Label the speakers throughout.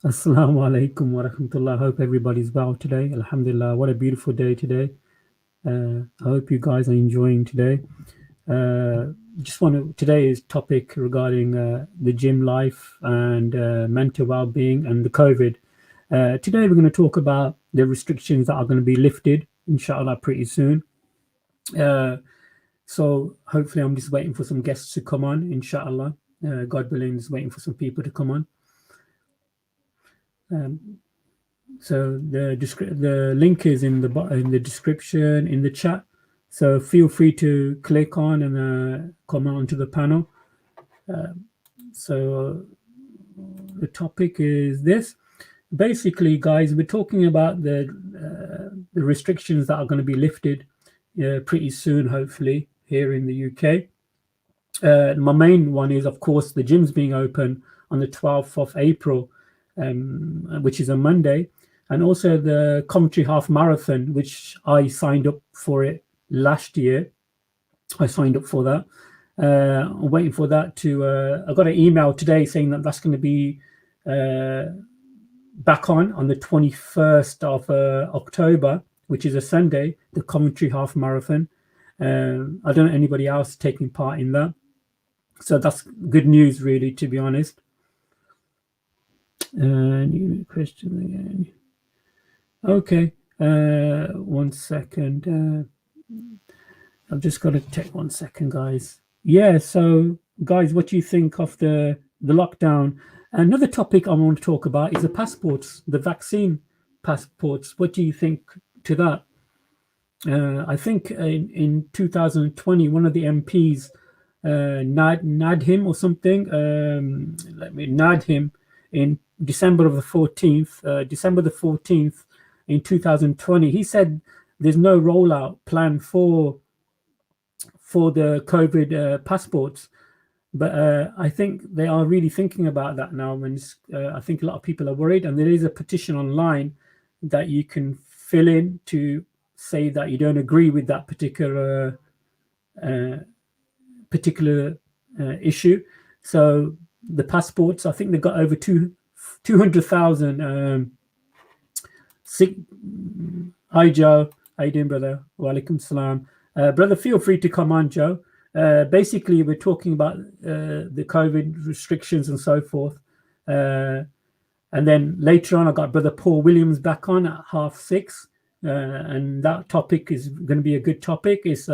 Speaker 1: Assalamu alaikum wa rahmatullah. Hope everybody's well today. Alhamdulillah. What a beautiful day today. I hope you guys are enjoying today. Uh, just want to today's topic regarding the gym life and mental well-being and the COVID. Today we're going to talk about the restrictions that are going to be lifted, inshallah, pretty soon. Uh, so hopefully, I'm just waiting for some guests to come on, inshallah. God willing, just waiting for some people to come on. Um, So the link is in the description in the chat. So feel free to click on and come onto the panel. Uh, so the topic is this. Basically, guys, we're talking about the restrictions that are going to be lifted pretty soon, hopefully here in the UK. My main one is, of course, the gyms being open on the 12th of April, which is a Monday, and also the Coventry Half Marathon, which I signed up for it last year. I signed up for that. I'm waiting for that to. I got an email today saying that that's going to be back on the 21st of October, which is a Sunday, the Coventry Half Marathon. I don't know anybody else taking part in that. So that's good news, really, to be honest. New question again. Okay, 1 second. I've just got to take 1 second, guys. Yeah, so guys, what do you think of the lockdown? Another topic I want to talk about is the passports, the vaccine passports. What do you think to that? I think in 2020, one of the MPs nad him or something. Let me nad him in December the 14th. December the 14th in 2020. He said there's no rollout plan for the COVID passports. But I think they are really thinking about that now. And I think a lot of people are worried. And there is a petition online that you can fill in to say that you don't agree with that particular issue. So the passports, I think they've got over 200,000. Hi, Joe. How you doing, brother? Wa alaikum salam. Brother, feel free to come on, Joe. Basically, we're talking about the COVID restrictions and so forth. And then later on, I got Brother Paul Williams back on at 6:30. And that topic is going to be a good topic. It's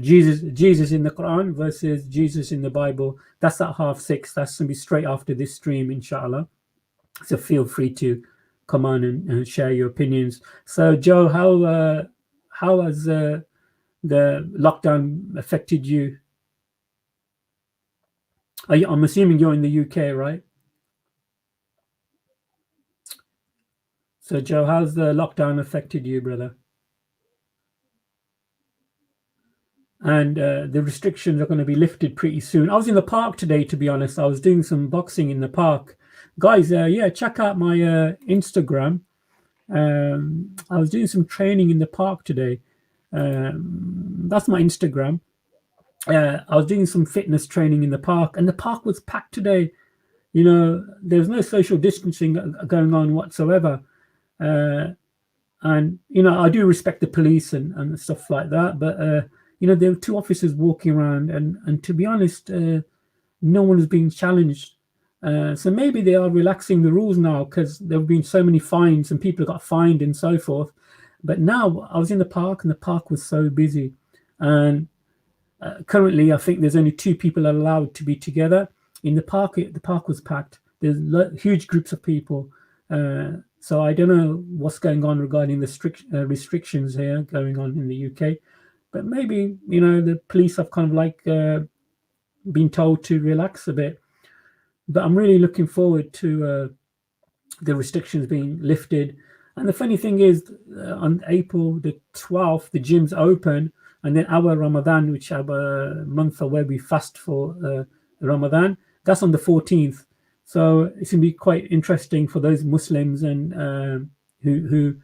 Speaker 1: Jesus in the Quran versus Jesus in the Bible. That's at 6:30. That's going to be straight after this stream, inshallah. So feel free to come on and share your opinions. So, Joe, how has the lockdown affected you? I'm assuming you're in the UK, right? So, Joe, how's the lockdown affected you, brother? And the restrictions are going to be lifted pretty soon. I was in the park today, to be honest. I was doing some boxing in the park. Guys, yeah, check out my Instagram. I was doing some training in the park today. That's my Instagram. I was doing some fitness training in the park, and the park was packed today. There was no social distancing going on whatsoever. And I do respect the police and stuff like that, but there were two officers walking around, and to be honest, no one is being challenged. So maybe they are relaxing the rules now because there have been so many fines and people got fined and so forth. But now I was in the park and the park was so busy, and currently I think there's only two people allowed to be together in the park. The park was packed. There's huge groups of people. So I don't know what's going on regarding the restrictions here going on in the UK, but maybe the police have kind of like been told to relax a bit. But I'm really looking forward to the restrictions being lifted. And the funny thing is, on April the 12th, the gyms open, and then our Ramadan, which our month where we fast for Ramadan, that's on the 14th. So it's going to be quite interesting for those Muslims and who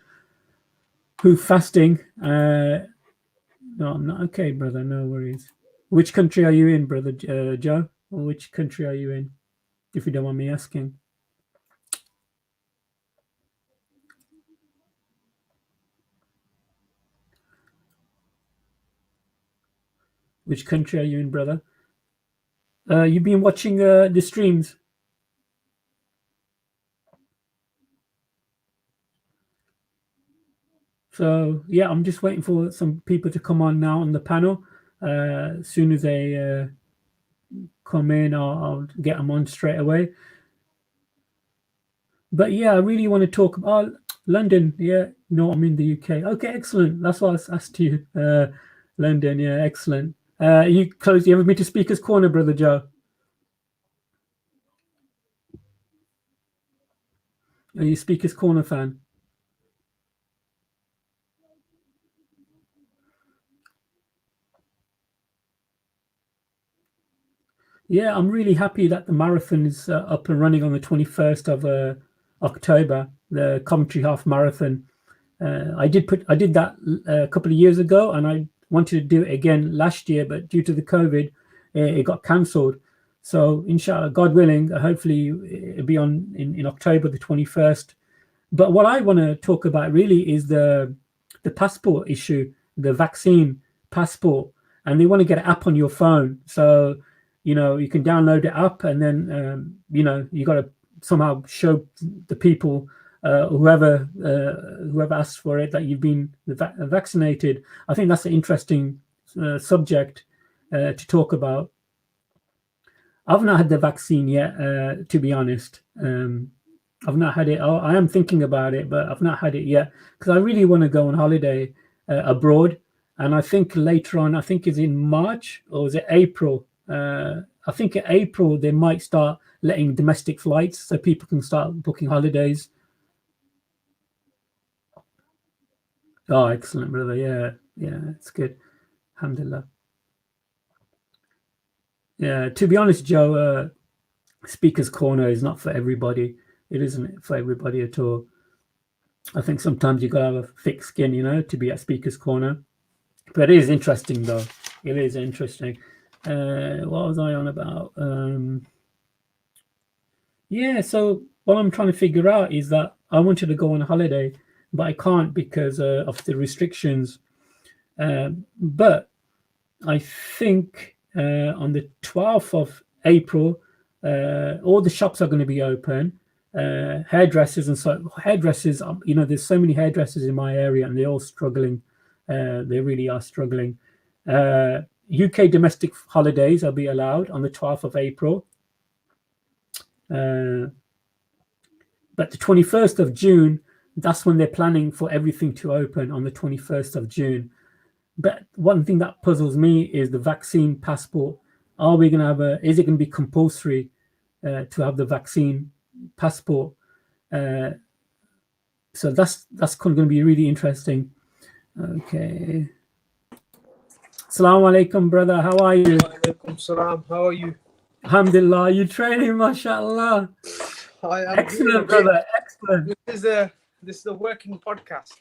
Speaker 1: fasting. No, I'm not okay, brother. No worries. Which country are you in, brother Joe? Or which country are you in, if you don't mind me asking? Which country are you in, brother? You've been watching the streams. So yeah, I'm just waiting for some people to come on now on the panel. As soon as they come in, I'll get them on straight away. But yeah, I really want to talk about London. Yeah, no, I'm in the UK. Okay, excellent. That's why I asked you. London, yeah, excellent. You close. You ever been to Speaker's Corner, brother Joe? Are you a Speaker's Corner fan? Yeah, I'm really happy that the marathon is up and running on the 21st of October, the Coventry Half Marathon. I did that a couple of years ago, and I wanted to do it again last year, but due to the COVID, it got cancelled. So, inshallah, God willing, hopefully it'll be on in October the 21st. But what I want to talk about really is the passport issue, the vaccine passport, and they want to get an app on your phone. So, you can download the app, and then you got to somehow show the people, whoever asks for it, that you've been vaccinated. I think that's an interesting subject to talk about. I've not had the vaccine yet, to be honest. I've not had it. I am thinking about it, but I've not had it yet because I really want to go on holiday abroad. And I think later on, I think it's in March or is it April? I think in April they might start letting domestic flights so people can start booking holidays. Oh, excellent, brother. Yeah, it's good. Alhamdulillah. Yeah, to be honest, Joe, Speaker's Corner is not for everybody. It isn't for everybody at all. I think sometimes you got to have a thick skin, to be at Speaker's Corner. But it is interesting, though. It is interesting. What was I on about? Yeah, so what I'm trying to figure out is that I wanted to go on holiday, but I can't because of the restrictions. But I think on the 12th of April, all the shops are going to be open. Hairdressers hairdressers, there's so many hairdressers in my area and they're all struggling. They really are struggling. UK domestic holidays will be allowed on the 12th of April. But the 21st of June, that's when they're planning for everything to open on the 21st of June. But one thing that puzzles me is the vaccine passport. Are we going to have is it going to be compulsory to have the vaccine passport? So that's going to be really interesting. Okay. Assalamu alaikum, brother. How are you?
Speaker 2: Alaikum salam. How are you?
Speaker 1: Alhamdulillah. You training, mashallah. Excellent, brother. Excellent.
Speaker 2: This is the working podcast.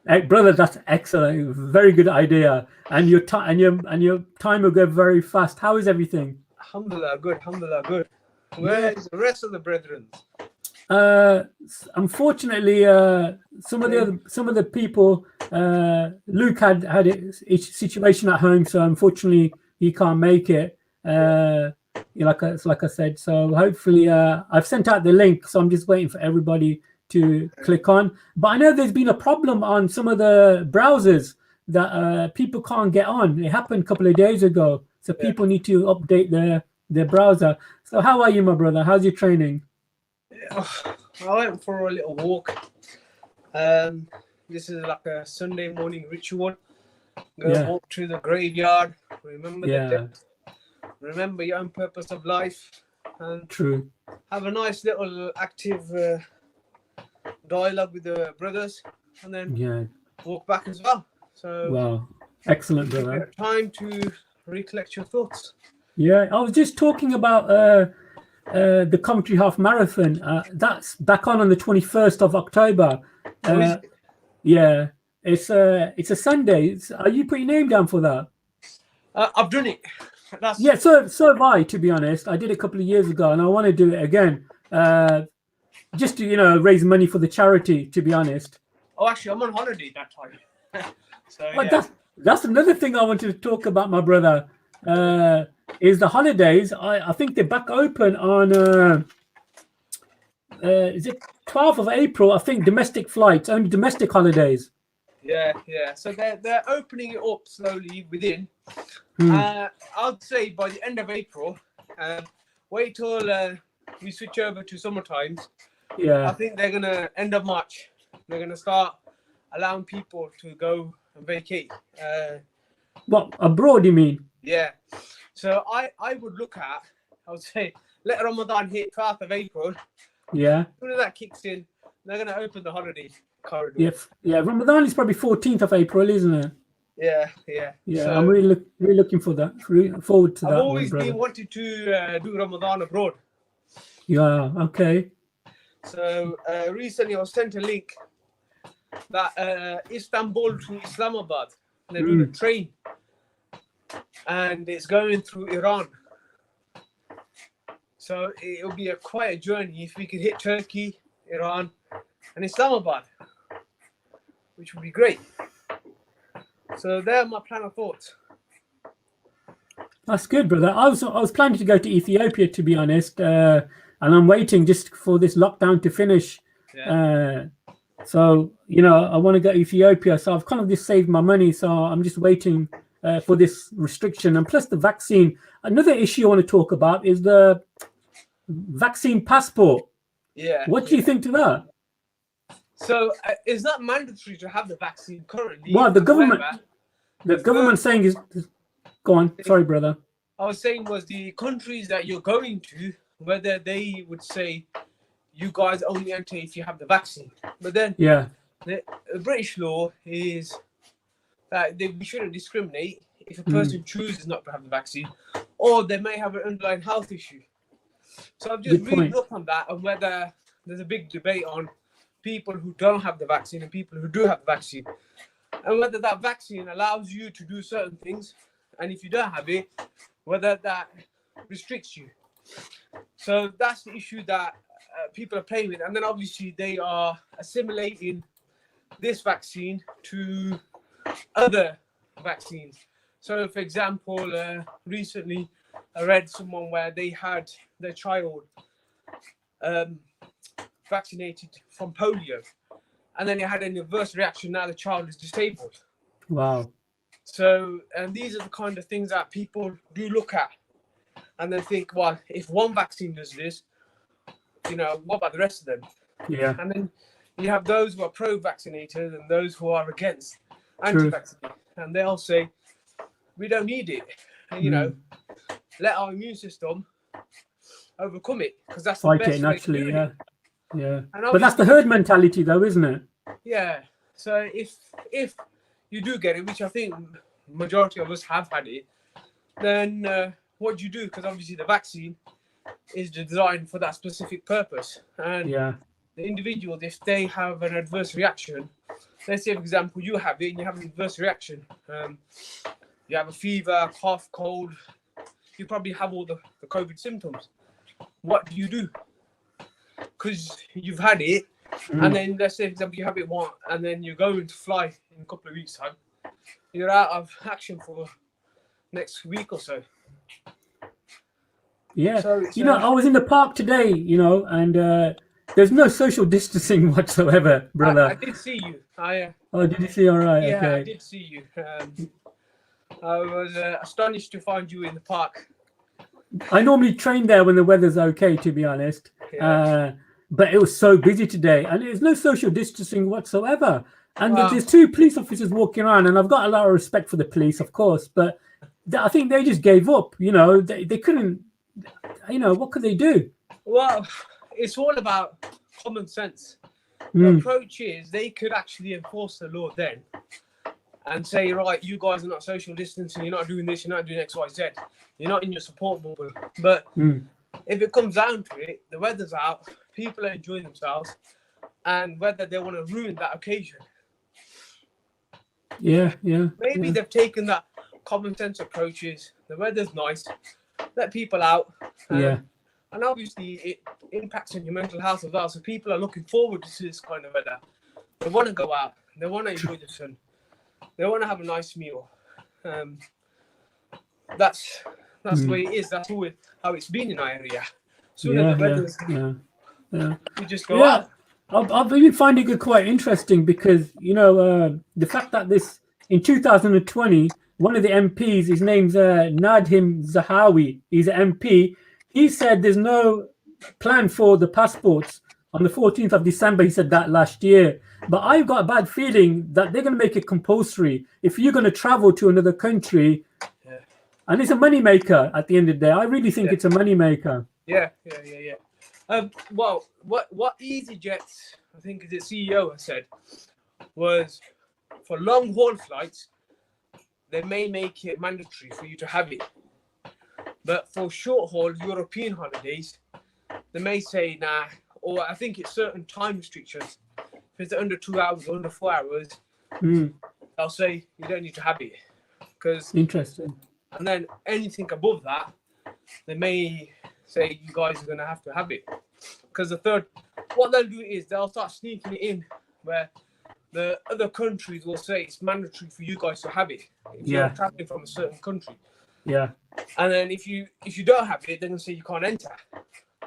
Speaker 1: Hey, brother, that's excellent. Very good idea. And your time will go very fast. How is everything?
Speaker 2: Alhamdulillah, good. Alhamdulillah, good. Where is the rest of the brethren?
Speaker 1: Unfortunately, some of the people, Luke had a situation at home, so unfortunately he can't make it. Like I said, so hopefully I've sent out the link, so I'm just waiting for everybody to click on. But I know there's been a problem on some of the browsers that people can't get on. It happened a couple of days ago, so people need to update their browser. So how are you, my brother? How's your training?
Speaker 2: I went for a little walk. This is like a Sunday morning ritual. Walk to the graveyard. Remember the death. Remember your own purpose of life. And
Speaker 1: true.
Speaker 2: Have a nice little active dialogue with the brothers, and then walk back as well. So
Speaker 1: wow, excellent, brother.
Speaker 2: Time to recollect your thoughts.
Speaker 1: Yeah, I was just talking about the Coventry Half Marathon. That's back on the 21st of October. Yeah, it's a Sunday. Are you putting your name down for that?
Speaker 2: I've done it.
Speaker 1: Yeah, so have I. To be honest, I did it a couple of years ago, and I want to do it again. Just to raise money for the charity. To be honest.
Speaker 2: Oh, actually, I'm on holiday that time. So
Speaker 1: that's another thing I wanted to talk about, my brother. is the holidays. I think they're back open on is it 12th of April? I think domestic flights, only domestic holidays.
Speaker 2: Yeah, yeah. So they're opening it up slowly within.
Speaker 1: Hmm.
Speaker 2: I'd say by the end of April, wait till we switch over to summer times. I
Speaker 1: Yeah.
Speaker 2: think they're gonna end of March. They're gonna start allowing people to go and vacate.
Speaker 1: What, abroad, you mean?
Speaker 2: Yeah. So I would look at. I would say let Ramadan hit 12th of April.
Speaker 1: Yeah.
Speaker 2: As soon as that kicks in, they're gonna open the holiday corridor.
Speaker 1: Yeah. Yeah. Ramadan is probably 14th of April, isn't it?
Speaker 2: Yeah, yeah.
Speaker 1: Yeah.
Speaker 2: So
Speaker 1: I'm really looking for that. Forward to
Speaker 2: I've
Speaker 1: that one,
Speaker 2: always
Speaker 1: brother.
Speaker 2: been wanting to do Ramadan abroad.
Speaker 1: Yeah. Okay.
Speaker 2: So recently I was sent a link that Istanbul to Islamabad. They're doing a train, and it's going through Iran. So it'll be quite a journey if we could hit Turkey, Iran, and Islamabad, which would be great. So they're my plan of thoughts.
Speaker 1: That's good, brother. I was planning to go to Ethiopia, to be honest, and I'm waiting just for this lockdown to finish.
Speaker 2: Yeah.
Speaker 1: So I want to go to Ethiopia. So I've kind of just saved my money. So I'm just waiting for this restriction, and plus the vaccine. Another issue I want to talk about is the vaccine passport.
Speaker 2: Yeah.
Speaker 1: What do you think to that?
Speaker 2: So it's not mandatory to have the vaccine currently.
Speaker 1: Well, the
Speaker 2: However,
Speaker 1: government's saying is. Go on. Sorry, brother.
Speaker 2: I was saying was the countries that you're going to, whether they would say you guys only enter if you have the vaccine. But then
Speaker 1: Yeah.
Speaker 2: the British law is that we shouldn't discriminate if a person chooses not to have the vaccine, or they may have an underlying health issue. So I've just read up on that, and whether there's a big debate on people who don't have the vaccine and people who do have the vaccine, and whether that vaccine allows you to do certain things, and if you don't have it, whether that restricts you. So that's the issue that people are playing with, and then obviously they are assimilating this vaccine to other vaccines. So, for example, recently I read someone where they had their child vaccinated from polio, and then they had an adverse reaction. Now the child is disabled.
Speaker 1: Wow.
Speaker 2: So, and these are the kind of things that people do look at, and they think, well, if one vaccine does this, what about the rest of them?
Speaker 1: Yeah.
Speaker 2: And then you have those who are pro-vaccinated and those who are against anti-vaccinated, and they'll say, we don't need it. And, let our immune system overcome it, because that's the best way to do it.
Speaker 1: Yeah. But that's the herd mentality, though, isn't it?
Speaker 2: Yeah. So if you do get it, which I think majority of us have had it, then what do you do? Because obviously the vaccine is designed for that specific purpose. And the individual, if they have an adverse reaction, let's say, for example, you have it and you have an adverse reaction. You have a fever, cough, cold. You probably have all the COVID symptoms. What do you do? Because you've had it, and then let's say, for example, you have it once, and then you're going to fly in a couple of weeks' time. You're out of action for next week or so.
Speaker 1: Yeah. So, I was in the park today, and there's no social distancing whatsoever, brother.
Speaker 2: I did see you.
Speaker 1: Oh, did you see? All right.
Speaker 2: Yeah,
Speaker 1: okay.
Speaker 2: I did see you. I was astonished to find you in the park.
Speaker 1: I normally train there when the weather's okay, to be honest.
Speaker 2: Yeah.
Speaker 1: But it was so busy today, and there's no social distancing whatsoever. And there's two police officers walking around, and I've got a lot of respect for the police, of course, but I think they just gave up. They couldn't. What could they do?
Speaker 2: Well, it's all about common sense. The approach is they could actually enforce the law then and say, right, you guys are not social distancing, you're not doing this, you're not doing X, Y, Z. You're not in your support bubble. But if it comes down to it, the weather's out, people are enjoying themselves, and whether they want to ruin that occasion.
Speaker 1: Yeah.
Speaker 2: Maybe they've taken that common sense approach is the weather's nice, let people out. And obviously it impacts on your mental health as well. So people are looking forward to this kind of weather. They want to go out. They want to enjoy the sun. They want to have a nice meal. that's the way it is. That's always how it's been in our area. You just go out.
Speaker 1: I've been finding it quite interesting because the fact that this in 2020, one of the MPs, his name's Nadhim Zahawi, he's an MP. He said there's no plan for the passports on the 14th of December. He said that last year, but I've got a bad feeling that they're going to make it compulsory if you're going to travel to another country. And it's a moneymaker at the end of the day. I really think it's a moneymaker.
Speaker 2: Yeah. Well, what EasyJet's, I think the CEO has said, was for long haul flights, they may make it mandatory for you to have it. But for short haul European holidays, they may say nah, or I think it's certain time restrictions. If it's under 2 hours or under 4 hours, they'll say you don't need to have it.
Speaker 1: Interesting.
Speaker 2: And then anything above that, they may say you guys are going to have it. Because what they'll do is they'll start sneaking it in where the other countries will say it's mandatory for you guys to have it if you're traveling from a certain country.
Speaker 1: Yeah.
Speaker 2: And then if you don't have it, they're going to say you can't enter.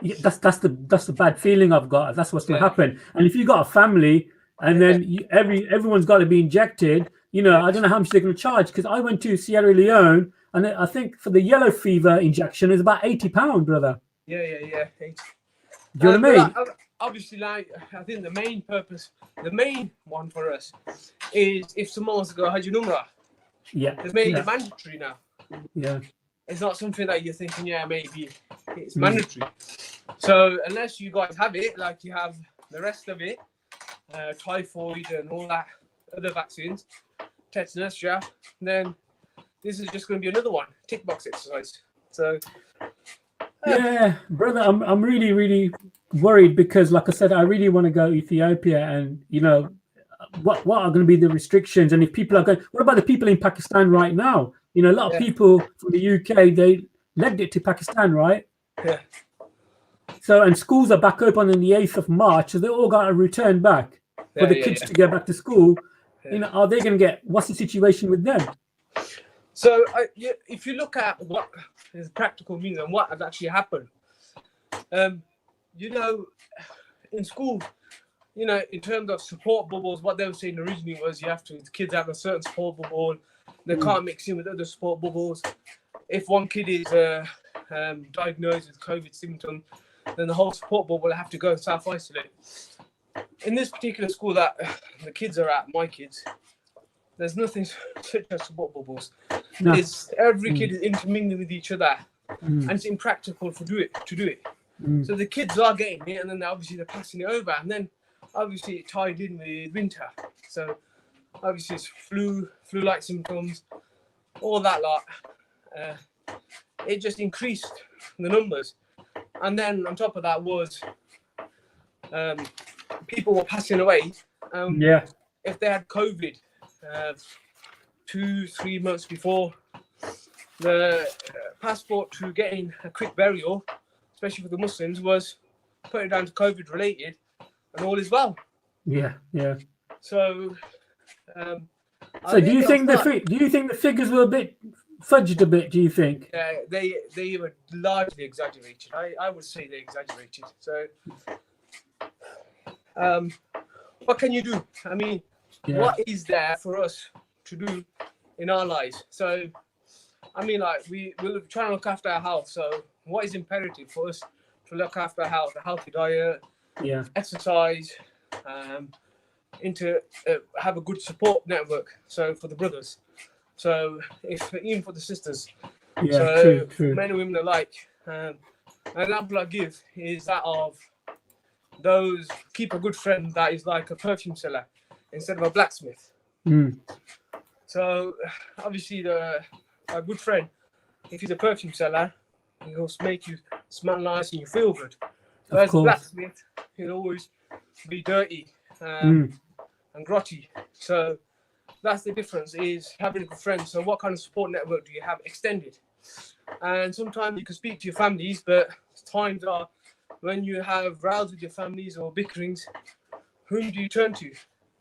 Speaker 1: Yeah, that's the bad feeling I've got. That's what's going to happen. And if you got a family and then everyone's got to be injected, I don't know how much they're going to charge, because I went to Sierra Leone and I think for the yellow fever injection is about £80, brother.
Speaker 2: Yeah.
Speaker 1: Do you know what I mean?
Speaker 2: Obviously, like, I think the main one for us is if someone wants to go Hajj and Umrah.
Speaker 1: Yeah.
Speaker 2: They've made it mandatory now.
Speaker 1: Yeah.
Speaker 2: It's not something that you're thinking, maybe it's mandatory. So unless you guys have it, like you have the rest of it, typhoid and all that other vaccines, tetanus, then this is just going to be another one, tick box exercise. So
Speaker 1: yeah, brother, I'm really, really worried because, like I said, I really want to go Ethiopia, and what are going to be the restrictions, and if people are going, what about the people in Pakistan right now? A lot of people from the UK, they legged it to Pakistan, right?
Speaker 2: Yeah.
Speaker 1: So, and schools are back open on the 8th of March, so they all got to return back for the kids to go back to school. Yeah. Are they going to what's the situation with them?
Speaker 2: So, if you look at what is practical means and what has actually happened, in school, in terms of support bubbles, what they were saying originally was the kids have a certain support bubble. They can't mix in with other support bubbles. If one kid is diagnosed with COVID symptoms, then the whole support bubble will have to go and self-isolate. In this particular school that the kids are at, my kids, there's nothing such as support bubbles. No. Every kid is intermingling with each other, and it's impractical to do it. So the kids are getting it, and then obviously they're passing it over, and then obviously it tied in with winter. So obviously it's flu-like symptoms, all that lot. It just increased the numbers, and then on top of that was people were passing away. If they had COVID 2-3 months before, the passport to getting a quick burial, especially for the Muslims, was put it down to COVID related, and all is well.
Speaker 1: Yeah.
Speaker 2: So,
Speaker 1: do you think the figures were a bit fudged a bit? Do you think?
Speaker 2: They were largely exaggerated. I would say they exaggerated. So, what can you do? I mean, what is there for us to do in our lives? So, I mean, like we're trying to look after our health. So, what is imperative for us to look after our health? A healthy diet, exercise, have a good support network. So for the brothers, so even for the sisters, true. Men and women alike. An example I give is that of those keep a good friend that is like a perfume seller instead of a blacksmith. So obviously a good friend, if he's a perfume seller, he'll make you smell nice and you feel good. Whereas a blacksmith, he'll always be dirty and grotty. So that's the difference, is having a good friend. So what kind of support network do you have extended? And sometimes you can speak to your families, but times are when you have rows with your families or bickerings, whom do you turn to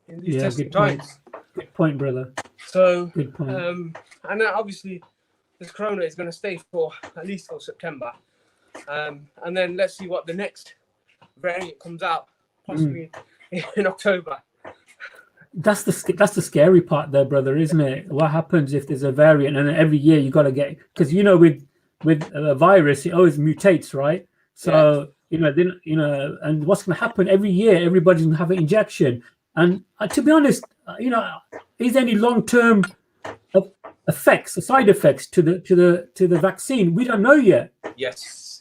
Speaker 2: in these testing times?
Speaker 1: Good point, brother.
Speaker 2: So,
Speaker 1: good point.
Speaker 2: And then obviously this corona is going to stay for at least till September. And then let's see what the next variant comes out, possibly in October.
Speaker 1: That's the scary part there, brother, isn't it? What happens if there's a variant, and every year you got to get, because with a virus, it always mutates, right? So then and what's going to happen every year? Everybody's going to have an injection, and to be honest, is there any long-term effects, side effects to the vaccine? We don't know yet.
Speaker 2: Yes.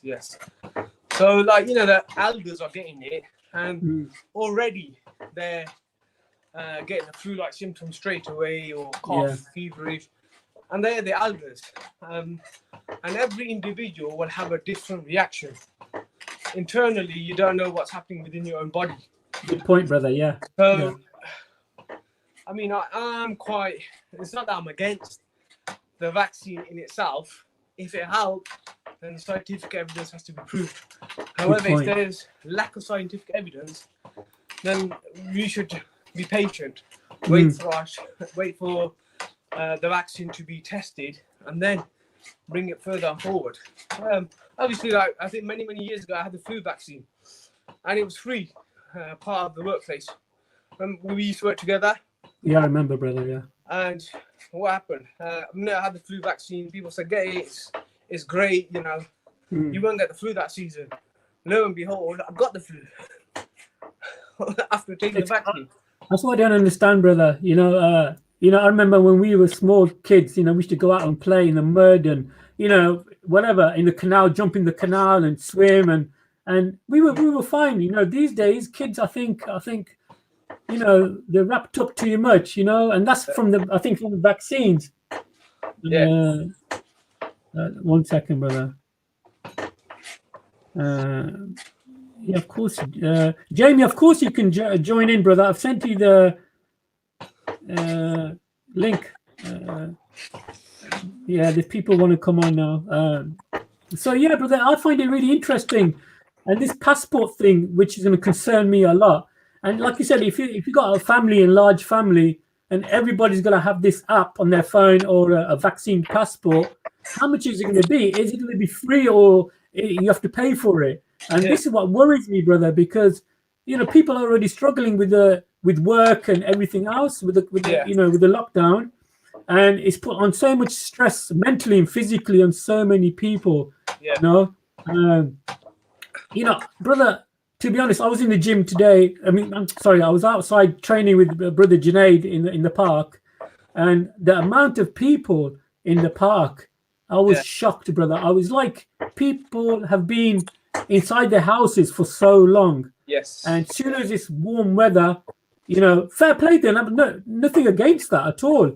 Speaker 2: So the elders are getting it, and already they're getting the flu-like symptoms straight away, or cough, feverish, and they're the elders. And every individual will have a different reaction. Internally, you don't know what's happening within your own body.
Speaker 1: Good point, brother. Yeah.
Speaker 2: So, I mean, I'm quite. It's not that I'm against the vaccine in itself. If it helps, then scientific evidence has to be proved. However, if there's lack of scientific evidence, then we should be patient. Wait for the vaccine to be tested, and then bring it further forward. Obviously, I think many years ago, I had the flu vaccine, and it was free, part of the workplace. We used to work together.
Speaker 1: Yeah, I remember, brother. Yeah.
Speaker 2: And what happened? I had the flu vaccine. People said, "Get it. It's great. You won't get the flu that season." Lo and behold, I got the flu after taking the vaccine.
Speaker 1: That's what I don't understand, brother. I remember when we were small kids. We used to go out and play in the mud and whatever, in the canal, jump in the canal and swim, and we were fine. These days kids, I think they're wrapped up too much, and that's from the vaccines.
Speaker 2: Yeah.
Speaker 1: 1 second, brother. Yeah, of course. Jamie, of course you can join in, brother. I've sent you the link. The people want to come on now. So yeah, brother, I find it really interesting, and this passport thing, which is going to concern me a lot. And like you said, if you got a large family, and everybody's going to have this app on their phone or a vaccine passport, how much is it going to be? Is it going to be free, or you have to pay for it? And this is what worries me, brother, because people are already struggling with work and everything else with the lockdown, and it's put on so much stress mentally and physically on so many people. Brother, to be honest, I was in the gym today. I was outside training with brother Junaid in the park, and the amount of people in the park, I was shocked, brother. I was like, people have been inside their houses for so long.
Speaker 2: Yes.
Speaker 1: And as soon as it's warm weather, fair play to them. Nothing against that at all.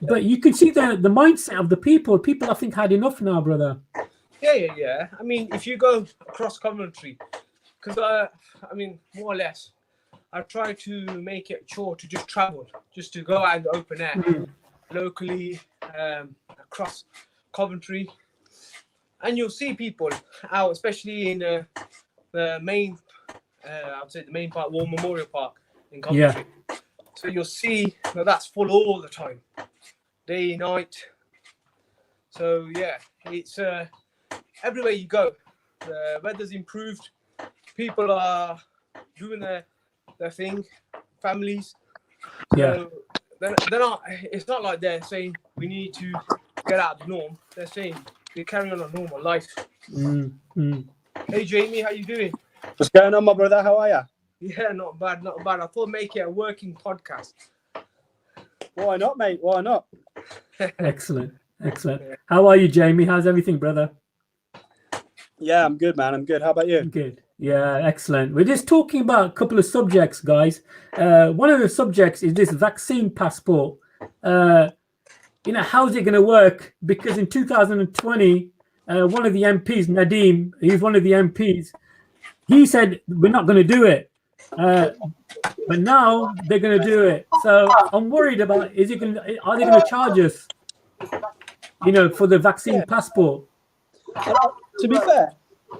Speaker 1: But you can see the mindset of the people. People, I think, had enough now, brother.
Speaker 2: Yeah. I mean, if you go across Coventry, because more or less, I try to make it a chore to just travel, just to go out in the open air, locally, across Coventry, and you'll see people out, especially in the main, I'd say the main part, War Memorial Park in Coventry. Yeah. So you'll see that's full all the time, day, night. So yeah, it's everywhere you go, the weather's improved. People are doing their thing, families. So they're not. It's not like they're saying we need to get out of the norm. They're saying we carry on a normal life. Hey Jamie, how you doing?
Speaker 3: What's going on, my brother? How are you?
Speaker 2: Yeah, not bad. I thought make it a working podcast.
Speaker 3: Why not, mate? Why not?
Speaker 1: Excellent. How are you, Jamie? How's everything, brother?
Speaker 3: Yeah, I'm good, man. I'm good. How about you?
Speaker 1: Good. Yeah, excellent. We're just talking about a couple of subjects, guys. One of the subjects is this vaccine passport. How's it going to work? Because in 2020, one of the MPs, Nadeem, he's one of the MPs, he said we're not going to do it. But now they're going to do it. So I'm worried about, are they going to charge us, for the vaccine passport?
Speaker 3: To be fair,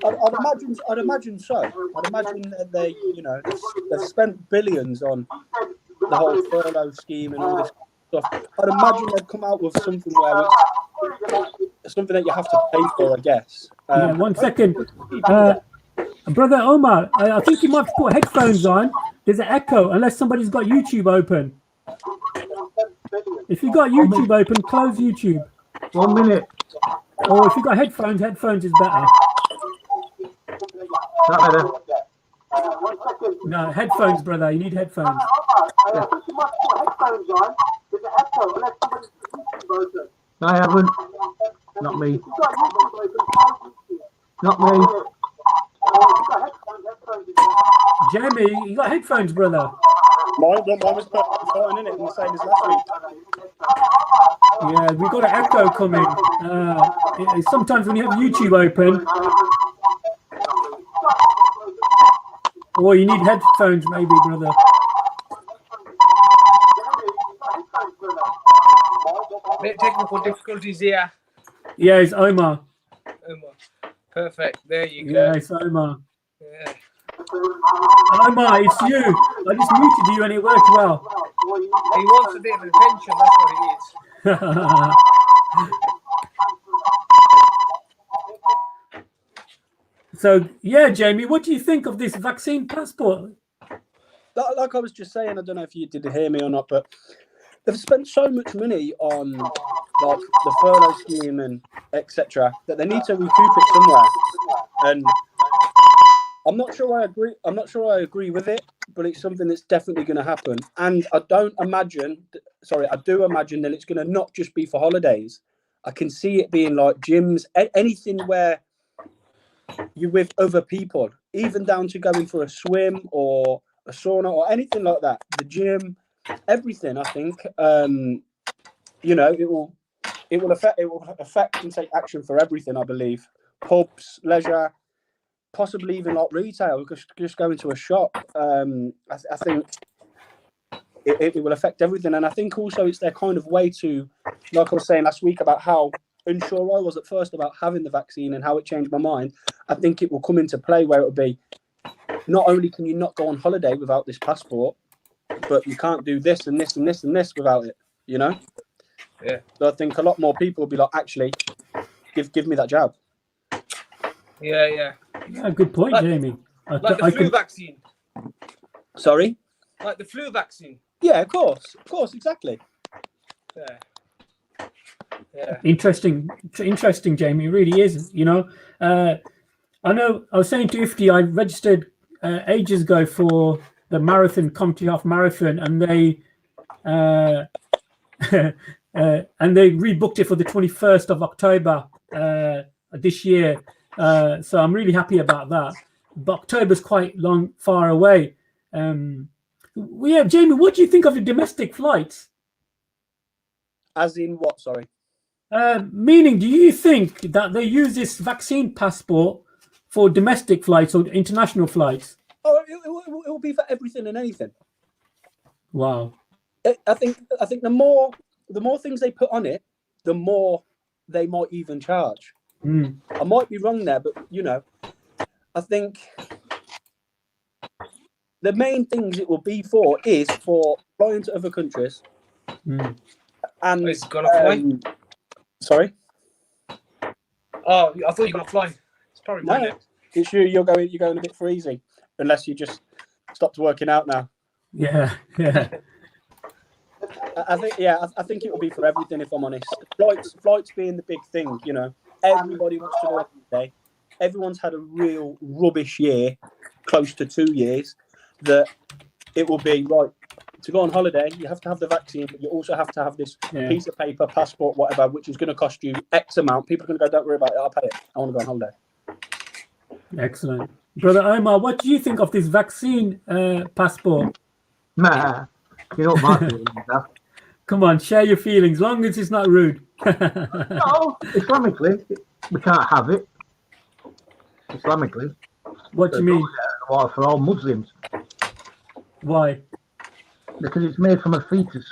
Speaker 3: I'd imagine so. I'd imagine that they've spent billions on the whole furlough scheme and all this stuff. I'd imagine they'd come out with something where something that you have to pay for, I guess.
Speaker 1: Yeah, 1 second. Brother Omar, I think you might have to put headphones on. There's an echo unless somebody's got YouTube open. If you got YouTube open, close YouTube.
Speaker 4: 1 minute.
Speaker 1: Or if you got headphones is better.
Speaker 4: Not better.
Speaker 1: No, headphones, brother. You need headphones.
Speaker 4: I haven't. Not me. Not me.
Speaker 1: Jamie, you got headphones, brother.
Speaker 3: Mine was fine, in it, and the same as last week.
Speaker 1: Yeah, we got an echo coming. Sometimes when you have YouTube open, or you need headphones, maybe, brother.
Speaker 2: Bit technical difficulties here.
Speaker 1: Yeah, it's Omar.
Speaker 2: Omar. Perfect. There you go.
Speaker 1: Yeah, it's Omar.
Speaker 2: Yeah.
Speaker 1: Omar, it's you. I just muted you and it worked well.
Speaker 2: He wants a bit of attention. That's what it is.
Speaker 1: So, yeah, Jamie, what do you think of this vaccine passport?
Speaker 3: Like I was just saying, I don't know if you did hear me or not, but they've spent so much money on like the furlough scheme and etc. that they need to recoup it somewhere. And I'm not sure I agree. I'm not sure I agree with it, but it's something that's definitely going to happen. And I do imagine that it's going to not just be for holidays. I can see it being like gyms, anything where you're with other people, even down to going for a swim or a sauna or anything like that. The gym, everything. I think it will affect and take action for everything. I believe pubs, leisure, possibly even like retail. Just going to a shop. I think it will affect everything, and I think also it's their kind of way to, like I was saying last week about how unsure I was at first about having the vaccine and how it changed my mind. I think it will come into play where it will be, not only can you not go on holiday without this passport, but you can't do this and this and this and this without it, you know?
Speaker 2: Yeah.
Speaker 3: So I think a lot more people will be like, actually, give me that jab.
Speaker 2: Yeah.
Speaker 1: Yeah, good point, Jamie.
Speaker 2: Like the flu vaccine.
Speaker 3: Sorry?
Speaker 2: Like the flu vaccine.
Speaker 3: Yeah, of course, exactly.
Speaker 2: Yeah.
Speaker 1: Interesting, Jamie. It really is. You know, I know. I was saying to Ifti, I registered ages ago for the marathon, Coventry half marathon, and they rebooked it for the 21st of October this year. So I'm really happy about that. But October's quite far away. Yeah, Jamie, what do you think of the domestic flights?
Speaker 3: As in what? Sorry.
Speaker 1: Meaning, do you think that they use this vaccine passport for domestic flights or international flights?
Speaker 3: Oh, it will be for everything and anything.
Speaker 1: Wow.
Speaker 3: I think the more things they put on it, the more they might even charge. I might be wrong there, but I think the main things it will be for is for flying to other countries. And
Speaker 2: it's gonna fly.
Speaker 3: Sorry.
Speaker 2: Oh, I thought you were gonna fly. It's probably
Speaker 3: no. It's you're going a bit for easy, unless you just stopped working out now.
Speaker 1: Yeah.
Speaker 3: I think it will be for everything. If I'm honest, flights being the big thing. Everybody wants to go every day. Everyone's had a real rubbish year, close to 2 years. That it will be right to go on holiday. You have to have the vaccine, but you also have to have this piece of paper, passport, whatever, which is going to cost you X amount. People are going to go, don't worry about it. I'll pay it. I want to go on holiday.
Speaker 1: Excellent, brother Omar. What do you think of this vaccine passport?
Speaker 4: Nah, you know my feelings.
Speaker 1: Come on, share your feelings, long as it's not rude.
Speaker 4: No, Islamically, we can't have it. Islamically.
Speaker 1: What do you mean?
Speaker 4: Well, for all Muslims.
Speaker 1: Why?
Speaker 4: Because it's made from a fetus.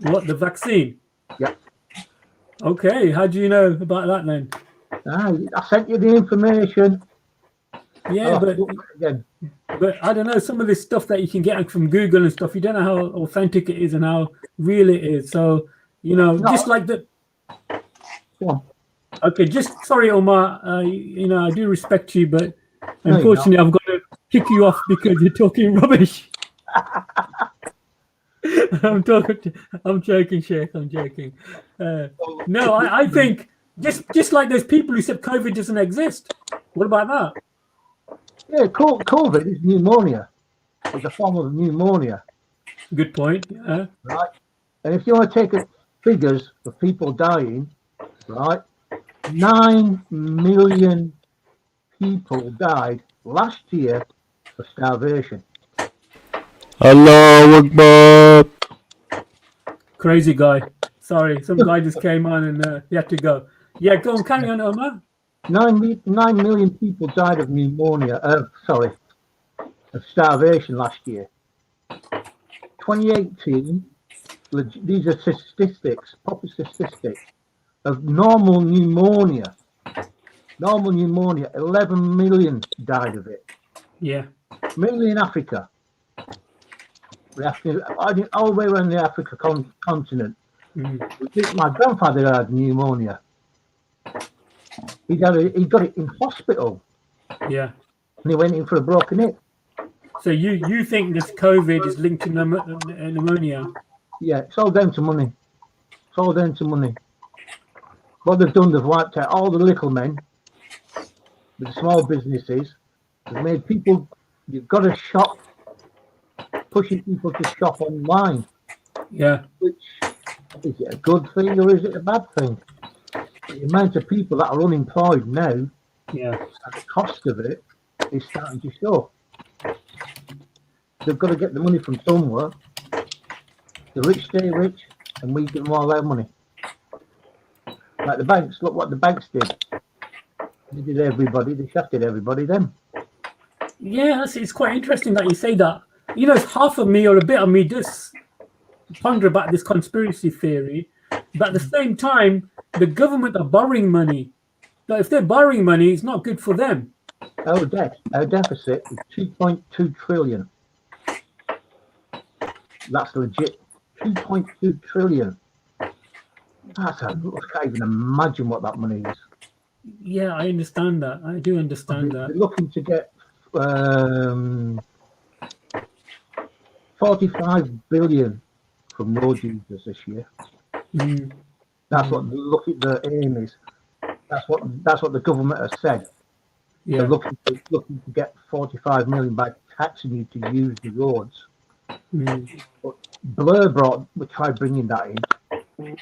Speaker 1: What, the vaccine?
Speaker 4: Yeah.
Speaker 1: Okay, how do you know about that then?
Speaker 4: I sent you the information.
Speaker 1: Yeah, but I don't know, some of this stuff that you can get from Google and stuff, you don't know how authentic it is and how real it is. So, just like the...
Speaker 4: Go on.
Speaker 1: Okay, just sorry, Omar. You know, I do respect you, but
Speaker 4: No,
Speaker 1: unfortunately, I've got to kick you off because you're talking rubbish. I'm talking. I'm joking, Sheikh. I'm joking. No, I think just like those people who said COVID doesn't exist. What about that?
Speaker 4: Yeah, COVID is pneumonia. It's a form of pneumonia,
Speaker 1: Good point.
Speaker 4: right? And if you want to take figures of people dying, right, 9 million people died last year of starvation.
Speaker 5: Allahu Akbar.
Speaker 1: Crazy guy. Sorry, some guy just came on and he had to go. Yeah, go on, carry on, Omar.
Speaker 4: 9 million people died of pneumonia, of starvation last year. 2018, these are statistics, proper statistics, of normal pneumonia. Normal pneumonia, 11 million died of it.
Speaker 1: Yeah.
Speaker 4: Mainly in Africa. All the way around the Africa continent. My grandfather had pneumonia. He got it in hospital.
Speaker 1: Yeah.
Speaker 4: And he went in for a broken hip.
Speaker 1: So you think this COVID is linked to pneumonia?
Speaker 4: Yeah, it's all down to money. It's all down to money. What they've done, they've wiped out all the little men, the small businesses. They've made people, you've got to shop, pushing people to shop online.
Speaker 1: Yeah.
Speaker 4: Which, is it a good thing or is it a bad thing? The amount of people that are unemployed now,
Speaker 1: Yeah.
Speaker 4: and the cost of it is starting to show. They've got to get the money from somewhere. The rich stay rich, and we give them all their money. Like the banks, look what the banks did. They did everybody, they shafted everybody then.
Speaker 1: Yeah, it's quite interesting that you say that. You know, half of me or a bit of me does ponder about this conspiracy theory, but at the same time, the government are borrowing money. So if they're borrowing money, it's not good for them.
Speaker 4: Our deficit is 2.2 trillion. That's legit. 2.2 trillion. I can't even imagine what that money is.
Speaker 1: Yeah, I understand that. I do understand
Speaker 4: They're
Speaker 1: that.
Speaker 4: looking to get 45 billion from road users this year. That's what the aim is. That's what the government has said.
Speaker 1: Yeah.
Speaker 4: They're looking to get 45 million by taxing you to use the roads. But Blur tried bringing that in,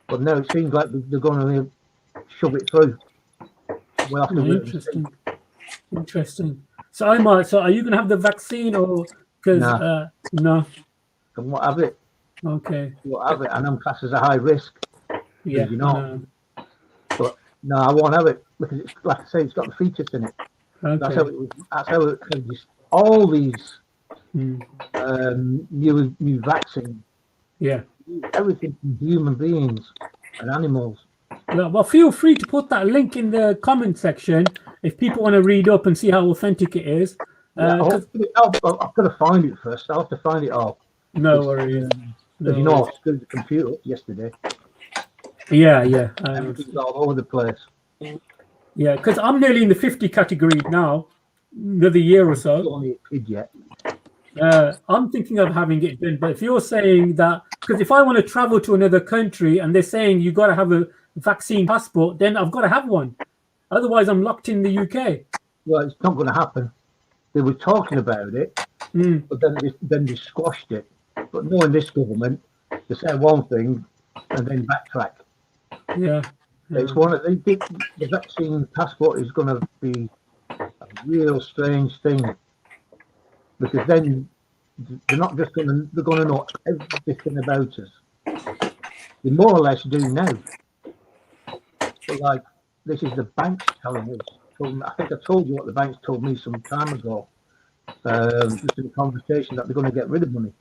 Speaker 4: but now it seems like they're going to shove it through. We'll have to wait and see.
Speaker 1: Interesting. So Omar, so are you going to have the vaccine or because no?
Speaker 4: I won't have it.
Speaker 1: Okay.
Speaker 4: I won't have it, and I'm classed as a high risk.
Speaker 1: Yeah.
Speaker 4: You know. But no, I won't have it because it's like I say, it's got the fetus in it.
Speaker 1: Okay.
Speaker 4: That's how it all these new vaccines.
Speaker 1: Yeah.
Speaker 4: Everything from human beings and animals.
Speaker 1: Well, feel free to put that link in the comment section if people want to read up and see how authentic it is.
Speaker 4: I've got to find it first. I'll have to find it all.
Speaker 1: No worries.
Speaker 4: As you know, I screwed the computer up yesterday.
Speaker 1: Yeah.
Speaker 4: Everything's all over the place.
Speaker 1: Yeah, because I'm nearly in the 50 category now, another year or so.
Speaker 4: Only a kid yet.
Speaker 1: I'm thinking of having it done, but if you're saying that, because if I want to travel to another country and they're saying you got to have a vaccine passport, then I've got to have one. Otherwise, I'm locked in the UK.
Speaker 4: Well, it's not going to happen. They were talking about it, but then they squashed it. But knowing this government, they say one thing and then backtrack.
Speaker 1: Yeah.
Speaker 4: It's one of the vaccine passport is going to be a real strange thing, because then they're not just going to, they're going to know everything about us. They more or less do now. But like, this is the banks telling us. I think I told you what the banks told me some time ago, just in a conversation, that they're going to get rid of money.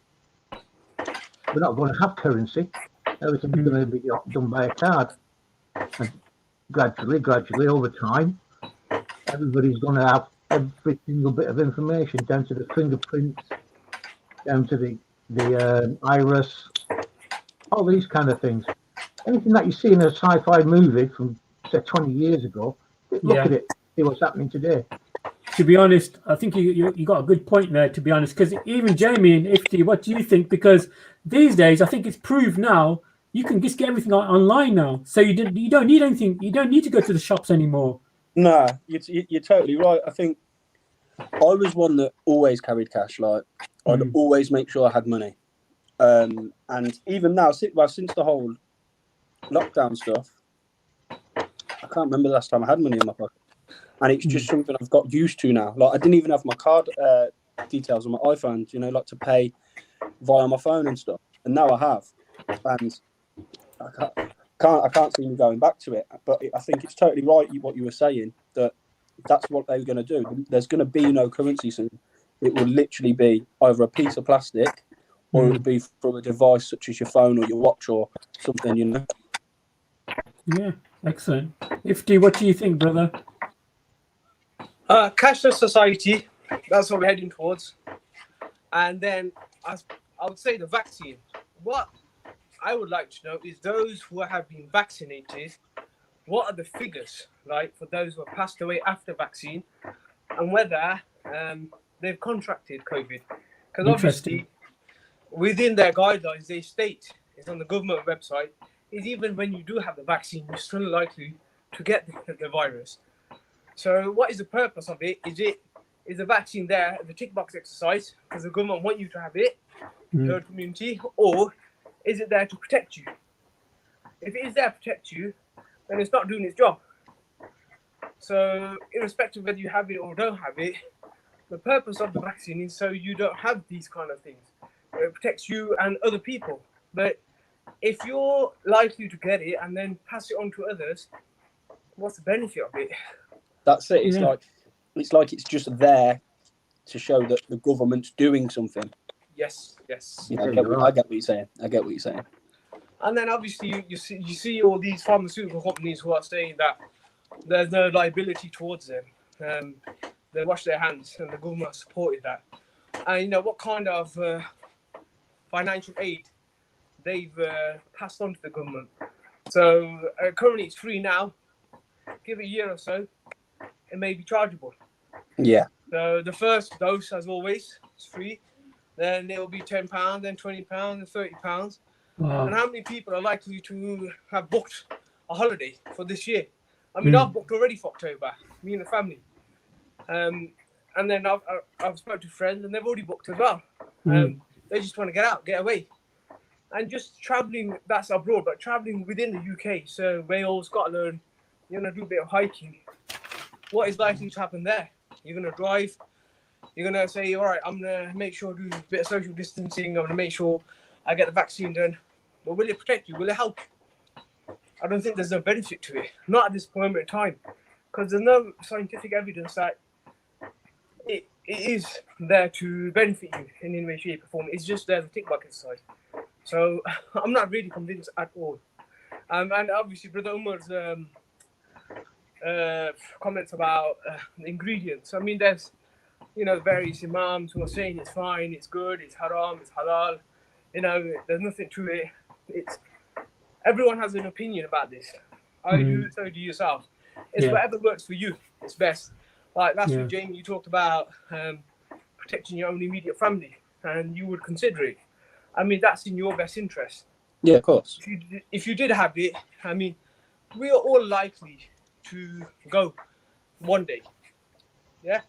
Speaker 4: We're not going to have currency. Everything's going to be done by a card. And gradually over time, everybody's going to have every single bit of information, down to the fingerprints, down to the iris, all these kind of things. anything that you see in a sci-fi movie from say 20 years ago, look at it, see what's happening today.
Speaker 1: To be honest, I think you got a good point there, to be honest, because even Jamie and Ifty, what do you think? Because these days, I think it's proved now, you can just get everything online now. So you don't need anything. You don't need to go to the shops anymore.
Speaker 3: No, you're totally right. I think I was one that always carried cash. Like, I'd always make sure I had money. And even now, since the whole lockdown stuff, I can't remember the last time I had money in my pocket. And it's just something I've got used to now. Like, I didn't even have my card details on my iPhone, you know, like to pay via my phone and stuff. And now I have. And I can't see me going back to it. But I think it's totally right what you were saying, that's what they were going to do. There's going to be no currency soon. It will literally be either a piece of plastic or it will be from a device such as your phone or your watch or something, you know.
Speaker 1: Yeah, excellent. Ifty, what do you think, brother?
Speaker 2: Cashless society, that's what we're heading towards. And then I would say the vaccine. What I would like to know is those who have been vaccinated, what are the figures like for those who have passed away after vaccine and whether they've contracted COVID? Because obviously within their guidelines, they state, it's on the government website, is even when you do have the vaccine, you're still likely to get the virus. So what is the purpose of it? Is the vaccine there, the tick box exercise, because the government want you to have it, herd immunity, or is it there to protect you? If it is there to protect you, then it's not doing its job. So irrespective of whether you have it or don't have it, the purpose of the vaccine is so you don't have these kind of things. It protects you and other people. But if you're likely to get it and then pass it on to others, what's the benefit of it?
Speaker 3: That's it. It's like it's just there to show that the government's doing something.
Speaker 2: Yes.
Speaker 3: I get what you're saying.
Speaker 2: And then obviously you see all these pharmaceutical companies who are saying that there's no liability towards them. They wash their hands, and the government has supported that. And you know what kind of financial aid they've passed on to the government. So currently it's free now. Give it a year or so, it may be chargeable.
Speaker 3: Yeah.
Speaker 2: So the first dose, as always, is free. Then it will be £10, then £20, and £30.
Speaker 1: Wow.
Speaker 2: And how many people are likely to have booked a holiday for this year? I mean, I've booked already for October, me and the family. And then I've spoken to friends and they've already booked as well. They just want to get out, get away. And just traveling, that's abroad, but traveling within the UK. So Wales, Scotland, you're going to do a bit of hiking. What is likely to happen there? You're going to drive. You're going to say, all right, I'm going to make sure I do a bit of social distancing. I'm going to make sure I get the vaccine done. But will it protect you? Will it help you? I don't think there's no benefit to it. Not at this moment in time. Because there's no scientific evidence that it is there to benefit you in any way, shape, or form. It's just there to tick box exercise. So I'm not really convinced at all. And obviously, Brother Umar's comments about the ingredients. I mean, there's, various imams who are saying it's fine, it's good, it's haram, it's halal. There's nothing to it. Everyone has an opinion about this. I do, so do yourself. It's whatever works for you. It's best. Like last week, Jamie, you talked about protecting your own immediate family, and you would consider it. I mean, that's in your best interest.
Speaker 3: Yeah, of course.
Speaker 2: If you did have it, I mean, we are all likely to go one day. Yeah,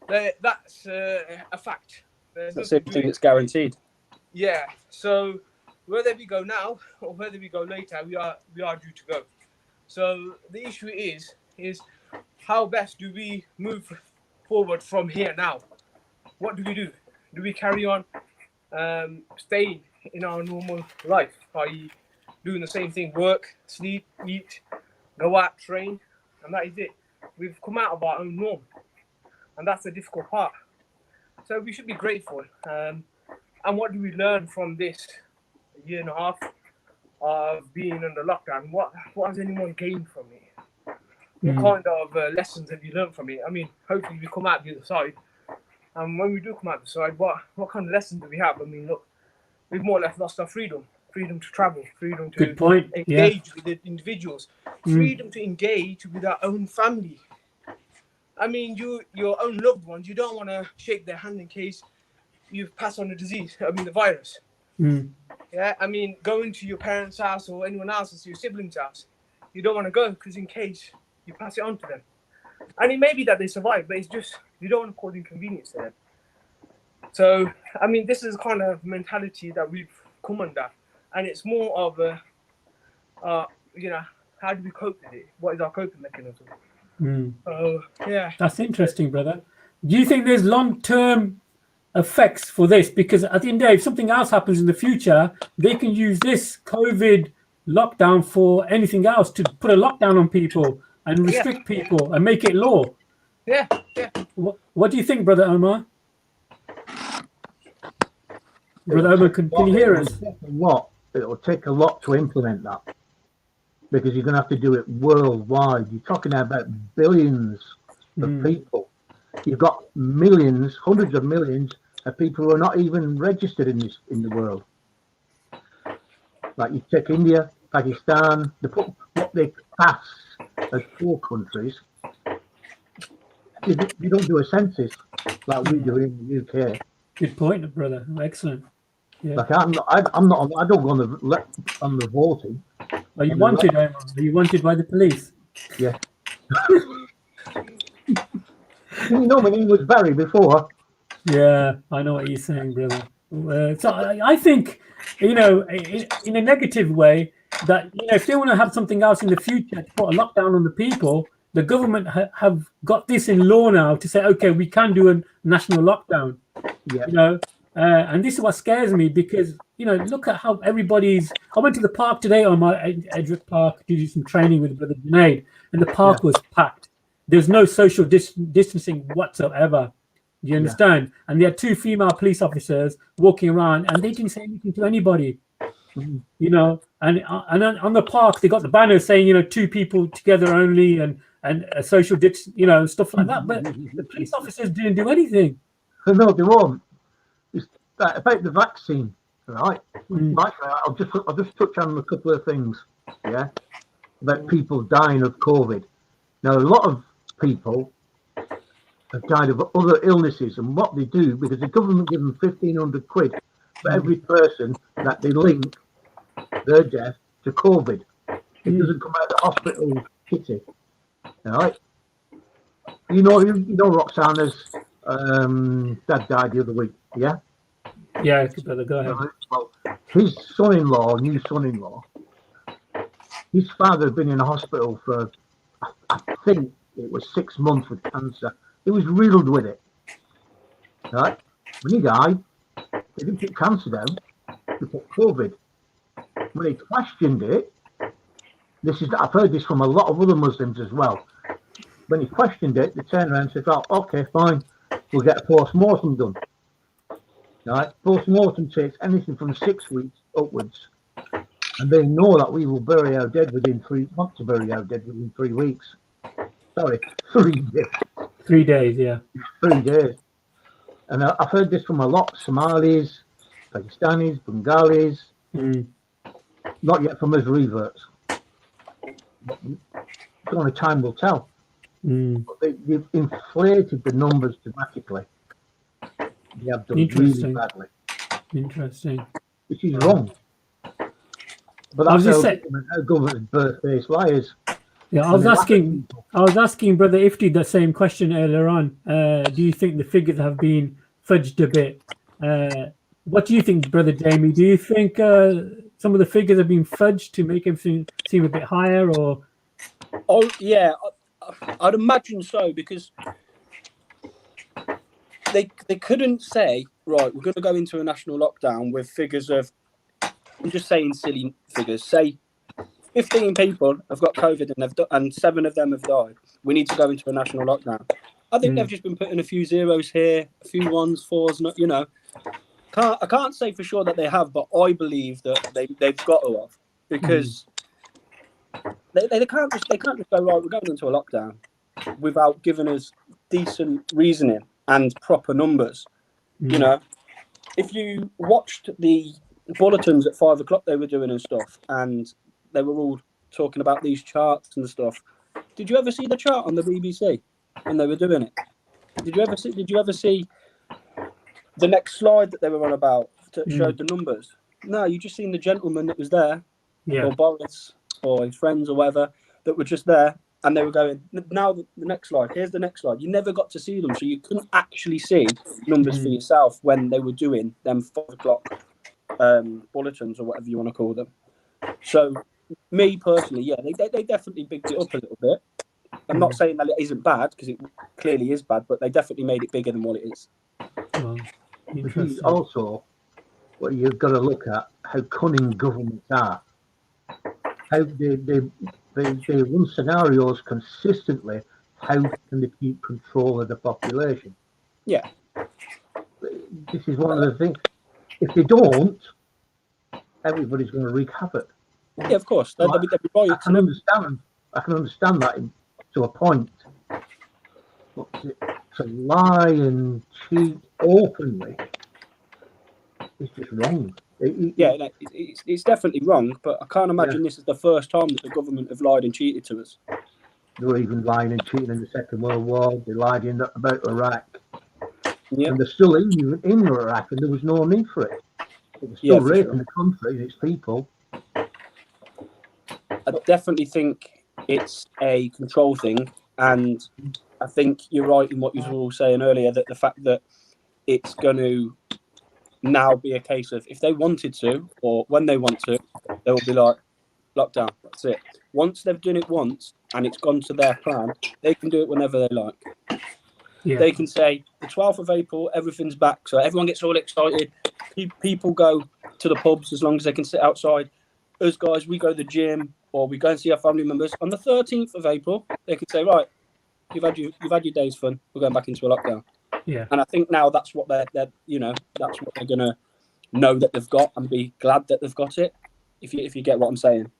Speaker 2: that's a fact.
Speaker 3: That's everything that's guaranteed.
Speaker 2: Yeah. So whether we go now or whether we go later, we are due to go. So the issue is how best do we move forward from here now? What do we do? Do we carry on staying in our normal life, i.e. doing the same thing, work, sleep, eat, go out, train, and that is it. We've come out of our own norm, and that's the difficult part. So we should be grateful. And what do we learn from this year and a half of being under lockdown? What has anyone gained from it? What kind of lessons have you learned from it? I mean, hopefully we come out the other side. And when we do come out the side, what kind of lessons do we have? I mean, look, we've more or less lost our freedom. freedom to travel, freedom to
Speaker 1: Good point.
Speaker 2: engage with the individuals, freedom to engage with our own family. I mean, your own loved ones, you don't want to shake their hand in case you pass on the disease, the virus. Yeah, I mean, going to your parents' house or anyone else's, your siblings' house, you don't want to go because in case you pass it on to them. And it may be that they survive, but it's just, you don't want to cause inconvenience to them. So, I mean, this is kind of mentality that we've come under. And it's more of a, how do we cope with it? What is our coping mechanism? Yeah.
Speaker 1: That's interesting, brother. Do you think there's long-term effects for this? Because at the end of the day, if something else happens in the future, they can use this COVID lockdown for anything else, to put a lockdown on people and restrict people and make it law.
Speaker 2: Yeah.
Speaker 1: What do you think, Brother Omar? Brother Omar, can you hear us?
Speaker 4: It will take a lot to implement that, because you're going to have to do it worldwide. You're talking about billions of people. You've got millions, hundreds of millions of people who are not even registered in the world. Like you take India, Pakistan, what they pass as poor countries. You don't do a census like we do in the UK.
Speaker 1: Good point, brother. Excellent. Yeah.
Speaker 4: Like I don't go on the voting.
Speaker 1: Are you wanted, Omar? Are you wanted by the police?
Speaker 4: Yeah. You know, my name was Barry before.
Speaker 1: Yeah, I know what you're saying, brother. So I think, in a negative way, that if they want to have something else in the future to put a lockdown on the people, the government have got this in law now to say, okay, we can do a national lockdown.
Speaker 4: Yeah.
Speaker 1: And this is what scares me, because look at how everybody's. I went to the park today, on my Edric Park, to do some training with Brother Junaid, and the park was packed. There's no social distancing whatsoever. Do you understand? And they had 2 female police officers walking around, and they didn't say anything to anybody. And on the park they got the banner saying 2 people together only, and a social stuff like that. But the police officers didn't do anything.
Speaker 4: No, they won't. It's about the vaccine, right? I'll just touch on a couple of things. Yeah, about people dying of COVID. Now, a lot of people have died of other illnesses, and what they do, because the government give them 1,500 quid for every person that they link their death to COVID. It doesn't come out of the hospital kitty. All right. You know Roxana's dad died the other week. Yeah.
Speaker 1: Yeah, brother, go ahead.
Speaker 4: Well, his new son-in-law, his father had been in a hospital for, I think it was 6 months with cancer. He was riddled with it. Right? When he died, they didn't put cancer down, they put COVID. When he questioned it, I've heard this from a lot of other Muslims as well. When he questioned it, they turned around and said, "Oh, okay, fine, we'll get a post-mortem done." Right? Post-mortem takes anything from 6 weeks upwards. And they know that we will bury our dead within 3 weeks. Sorry, 3 days.
Speaker 1: 3 days, yeah.
Speaker 4: 3 days. And I've heard this from a lot: Somalis, Pakistanis, Bengalis. Not yet from us reverts. But only time will tell. But they've inflated the numbers dramatically. They have done really badly.
Speaker 1: Interesting.
Speaker 4: Which is wrong. But that's how government birth-based liars.
Speaker 1: Yeah, I was asking Brother Ifti the same question earlier on. Do you think the figures have been fudged a bit? What do you think, Brother Jamie? Do you think some of the figures have been fudged to make everything seem a bit higher, or?
Speaker 3: Oh yeah, I'd imagine so, because they couldn't say, right, we're going to go into a national lockdown with figures of, I'm just saying silly figures, say 15 people have got COVID and 7 of them have died. We need to go into a national lockdown. I think they've just been putting a few zeros here, a few 1s, 4s, I can't say for sure that they have, but I believe that they've got to have, because they can't just go, right, we're going into a lockdown without giving us decent reasoning and proper numbers. If you watched the bulletins at 5 o'clock they were doing and stuff, and they were all talking about these charts and stuff. Did you ever see the chart on the BBC when they were doing it? Did you ever see the next slide that they were on about that showed the numbers? No, you just seen the gentleman that was there, or Boris or his friends or whatever that were just there, and they were going, now the next slide, here's the next slide. You never got to see them, so you couldn't actually see numbers for yourself when they were doing them 5 o'clock bulletins or whatever you want to call them. So me personally, yeah, they definitely bigged it up a little bit. I'm not saying that it isn't bad, because it clearly is bad, but they definitely made it bigger than what it is.
Speaker 4: Because also, what you've got to look at, how cunning governments are. How they run scenarios consistently. How can they keep control of the population?
Speaker 3: Yeah.
Speaker 4: This is one of the things. If they don't, everybody's going to wreak havoc.
Speaker 3: Yeah, of course. They'll be
Speaker 4: I can understand that to a point. But to lie and cheat openly is just wrong.
Speaker 3: It's definitely wrong, but I can't imagine this is the first time that the government have lied and cheated to us.
Speaker 4: They were even lying and cheating in the Second World War. They lied about Iraq. Yep. And they're still in Iraq, and there was no need for it. It was still raping the country and its people.
Speaker 3: I definitely think it's a control thing, and I think you're right in what you were all saying earlier, that the fact that it's going to now be a case of, if they wanted to, or when they want to, they will be like, lockdown, that's it. Once they've done it once and it's gone to their plan, they can do it whenever they like. They can say the 12th of April, everything's back, so everyone gets all excited. People go to the pubs as long as they can sit outside. Us guys, we go to the gym, or we go and see our family members. On the 13th of April, they could say, right, you've had your day's fun, we're going back into a lockdown. And I think now that's what that's what they're gonna know that they've got, and be glad that they've got it, if you get what I'm saying.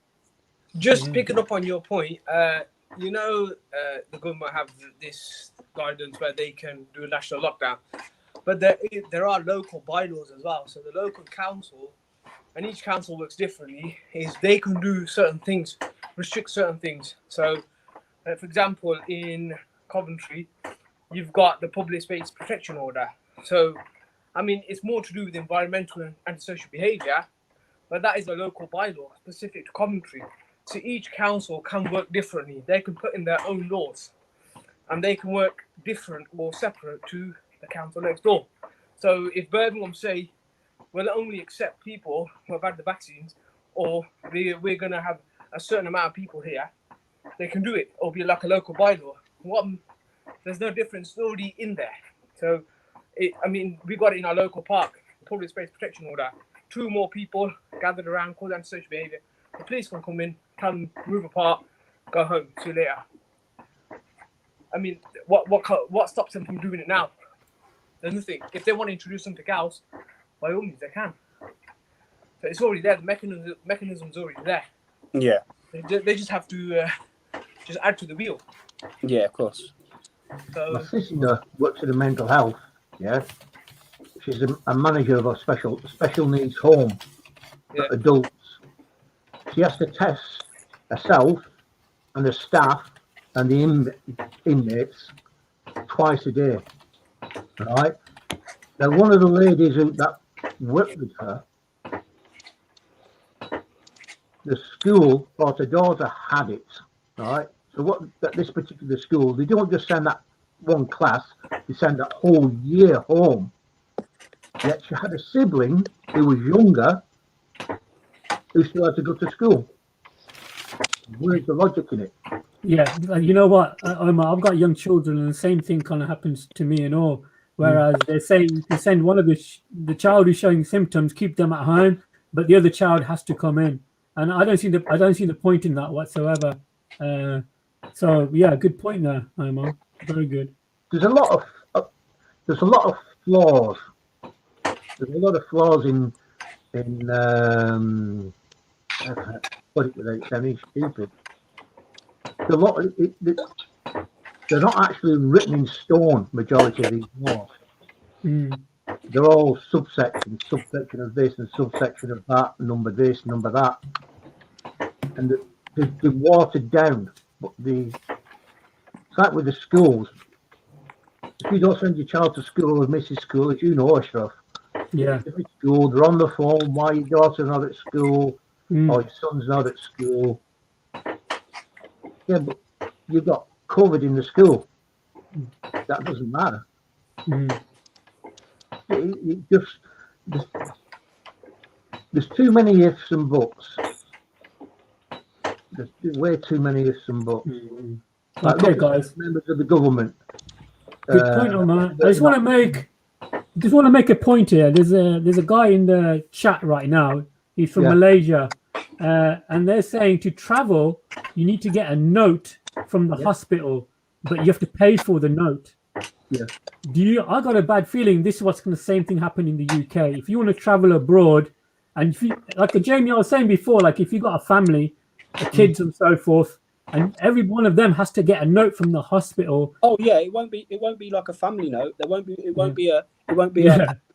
Speaker 2: Just picking up on your point, the government have this guidance where they can do a national lockdown, but there are local bylaws as well. So the local council, and each council works differently, is they can do certain things, restrict certain things. So, for example, in Coventry, you've got the public space protection order. So, I mean, it's more to do with environmental and antisocial behaviour, but that is a local bylaw specific to Coventry. So each council can work differently. They can put in their own laws, and they can work different or separate to the council next door. So if Birmingham say, we'll only accept people who have had the vaccines, or we're going to have a certain amount of people here, they can do it. It'll be like a local bylaw. There's no difference already in there. So, we got it in our local park, public space protection order. 2 more people gathered around, cause antisocial behaviour. The police can come in, can move apart, go home. See you later. I mean, what stops them from doing it now? There's nothing. If they want to introduce something else, by all means they can. So it's already there. The mechanism's already there.
Speaker 3: Yeah.
Speaker 2: They just have to just add to the wheel.
Speaker 3: Yeah, of course.
Speaker 2: So,
Speaker 4: my sister works in the mental health. Yeah, she's a manager of a special needs home for adults. She has to test herself and the staff and the inmates twice a day. Right. Now, one of the ladies that worked with her, the school thought her daughter had it. Right. So at this particular school, they don't just send that one class, they send that whole year home. Yet she had a sibling who was younger who still had to go to school. Where's the logic in it?
Speaker 1: Yeah, you know what, Omar, I've got young children, and the same thing kind of happens to me and all. Whereas they say you can send one of the child who's showing symptoms, keep them at home, but the other child has to come in, and I don't see the point in that whatsoever. So yeah, good point there, Omar. Very good.
Speaker 4: There's a lot of flaws. There's a lot of flaws in I can't put it without sounding stupid. They're not actually written in stone, majority of these laws. they're all subsection of this and subsection of that, number this, number that, and they're watered down. But it's like with the schools. If you don't send your child to school or miss school, as you know, Ashraf,
Speaker 1: Yeah.
Speaker 4: every school, they're on the phone, why your daughter's not at school,
Speaker 1: Mm.
Speaker 4: or your son's not at school. Yeah, but you've got COVID in the school. That doesn't matter.
Speaker 1: Mm.
Speaker 4: It just, there's too many ifs and buts. There's way too many ifs and buts.
Speaker 1: Mm.
Speaker 4: Like,
Speaker 1: Okay,
Speaker 4: look at
Speaker 1: guys.
Speaker 4: members of the government.
Speaker 1: Good point on that. I just want to make a point here. There's a guy in the chat right now. He's from Malaysia, and they're saying to travel, you need to get a note from the hospital, but you have to pay for the note.
Speaker 4: Yeah.
Speaker 1: I got a bad feeling this is what's going to same thing happen in the UK. If you want to travel abroad, and if you, like Jamie, I was saying before, like if you got a family, kids and so forth, and every one of them has to get a note from the hospital.
Speaker 3: Oh yeah, it won't be like a family note. It won't be a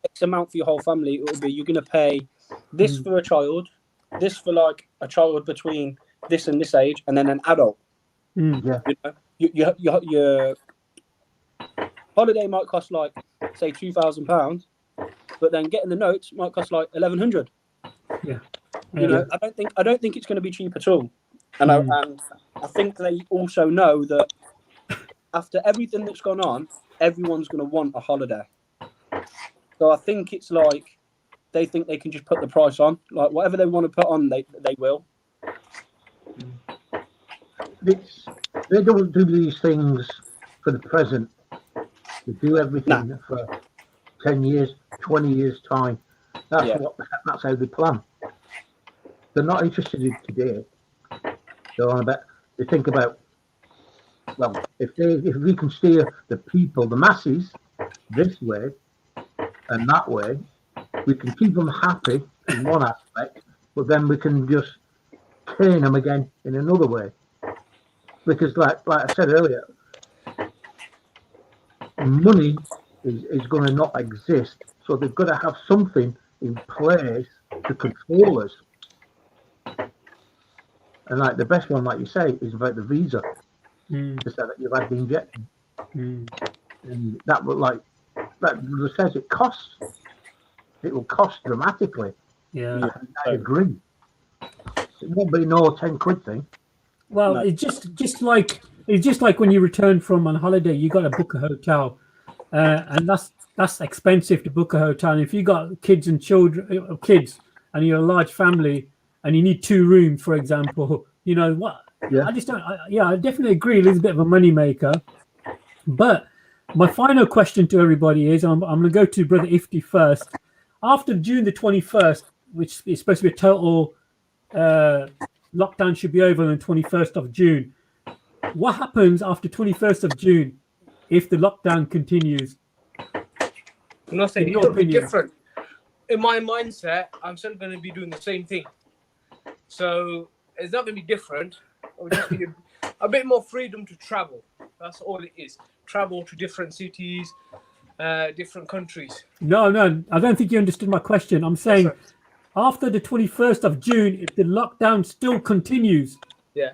Speaker 3: X amount for your whole family. It will be, you're gonna pay this for a child, this for like a child between this and this age, and then an adult.
Speaker 4: Yeah.
Speaker 3: You know, your holiday might cost like say £2,000, but then getting the notes might cost like 1,100.
Speaker 1: Yeah.
Speaker 3: You know, I don't think it's going to be cheap at all. And I think they also know that after everything that's gone on, everyone's going to want a holiday. So I think it's like they think they can just put the price on, like whatever they want to put on, they will.
Speaker 4: They don't do these things for the present. They do everything for 10 years, 20 years time. That's how they plan. They're not interested in today. They think about, well, if we can steer the people, the masses, this way and that way, we can keep them happy in one aspect, but then we can just turn them again in another way. Because like I said earlier, money is going to not exist, so they've got to have something in place to control us. And like the best one, like you say, is about the visa. To say that you've had the injection, and that will says it costs. It will cost dramatically.
Speaker 1: Yeah,
Speaker 4: I agree. It won't be no 10 quid thing.
Speaker 1: Well, it's just like when you return from on holiday, you got to book a hotel, and that's expensive to book a hotel. And if you got kids and and you're a large family, and you need 2 rooms, for example, you know what?
Speaker 4: Yeah.
Speaker 1: I definitely agree. It is a bit of a money maker. But my final question to everybody is, I'm going to go to Brother Ifti first. After June the 21st, which is supposed to be a total lockdown, should be over on the 21st of June. What happens after 21st of June if the lockdown continues?
Speaker 2: I'm not saying it'll be different. In my mindset, I'm still going to be doing the same thing. So it's not going to be different. It'll just be a bit more freedom to travel. That's all it is. Travel to different cities, different countries. No,
Speaker 1: I don't think you understood my question. I'm saying after the 21st of June, if the lockdown still continues.
Speaker 2: Yeah.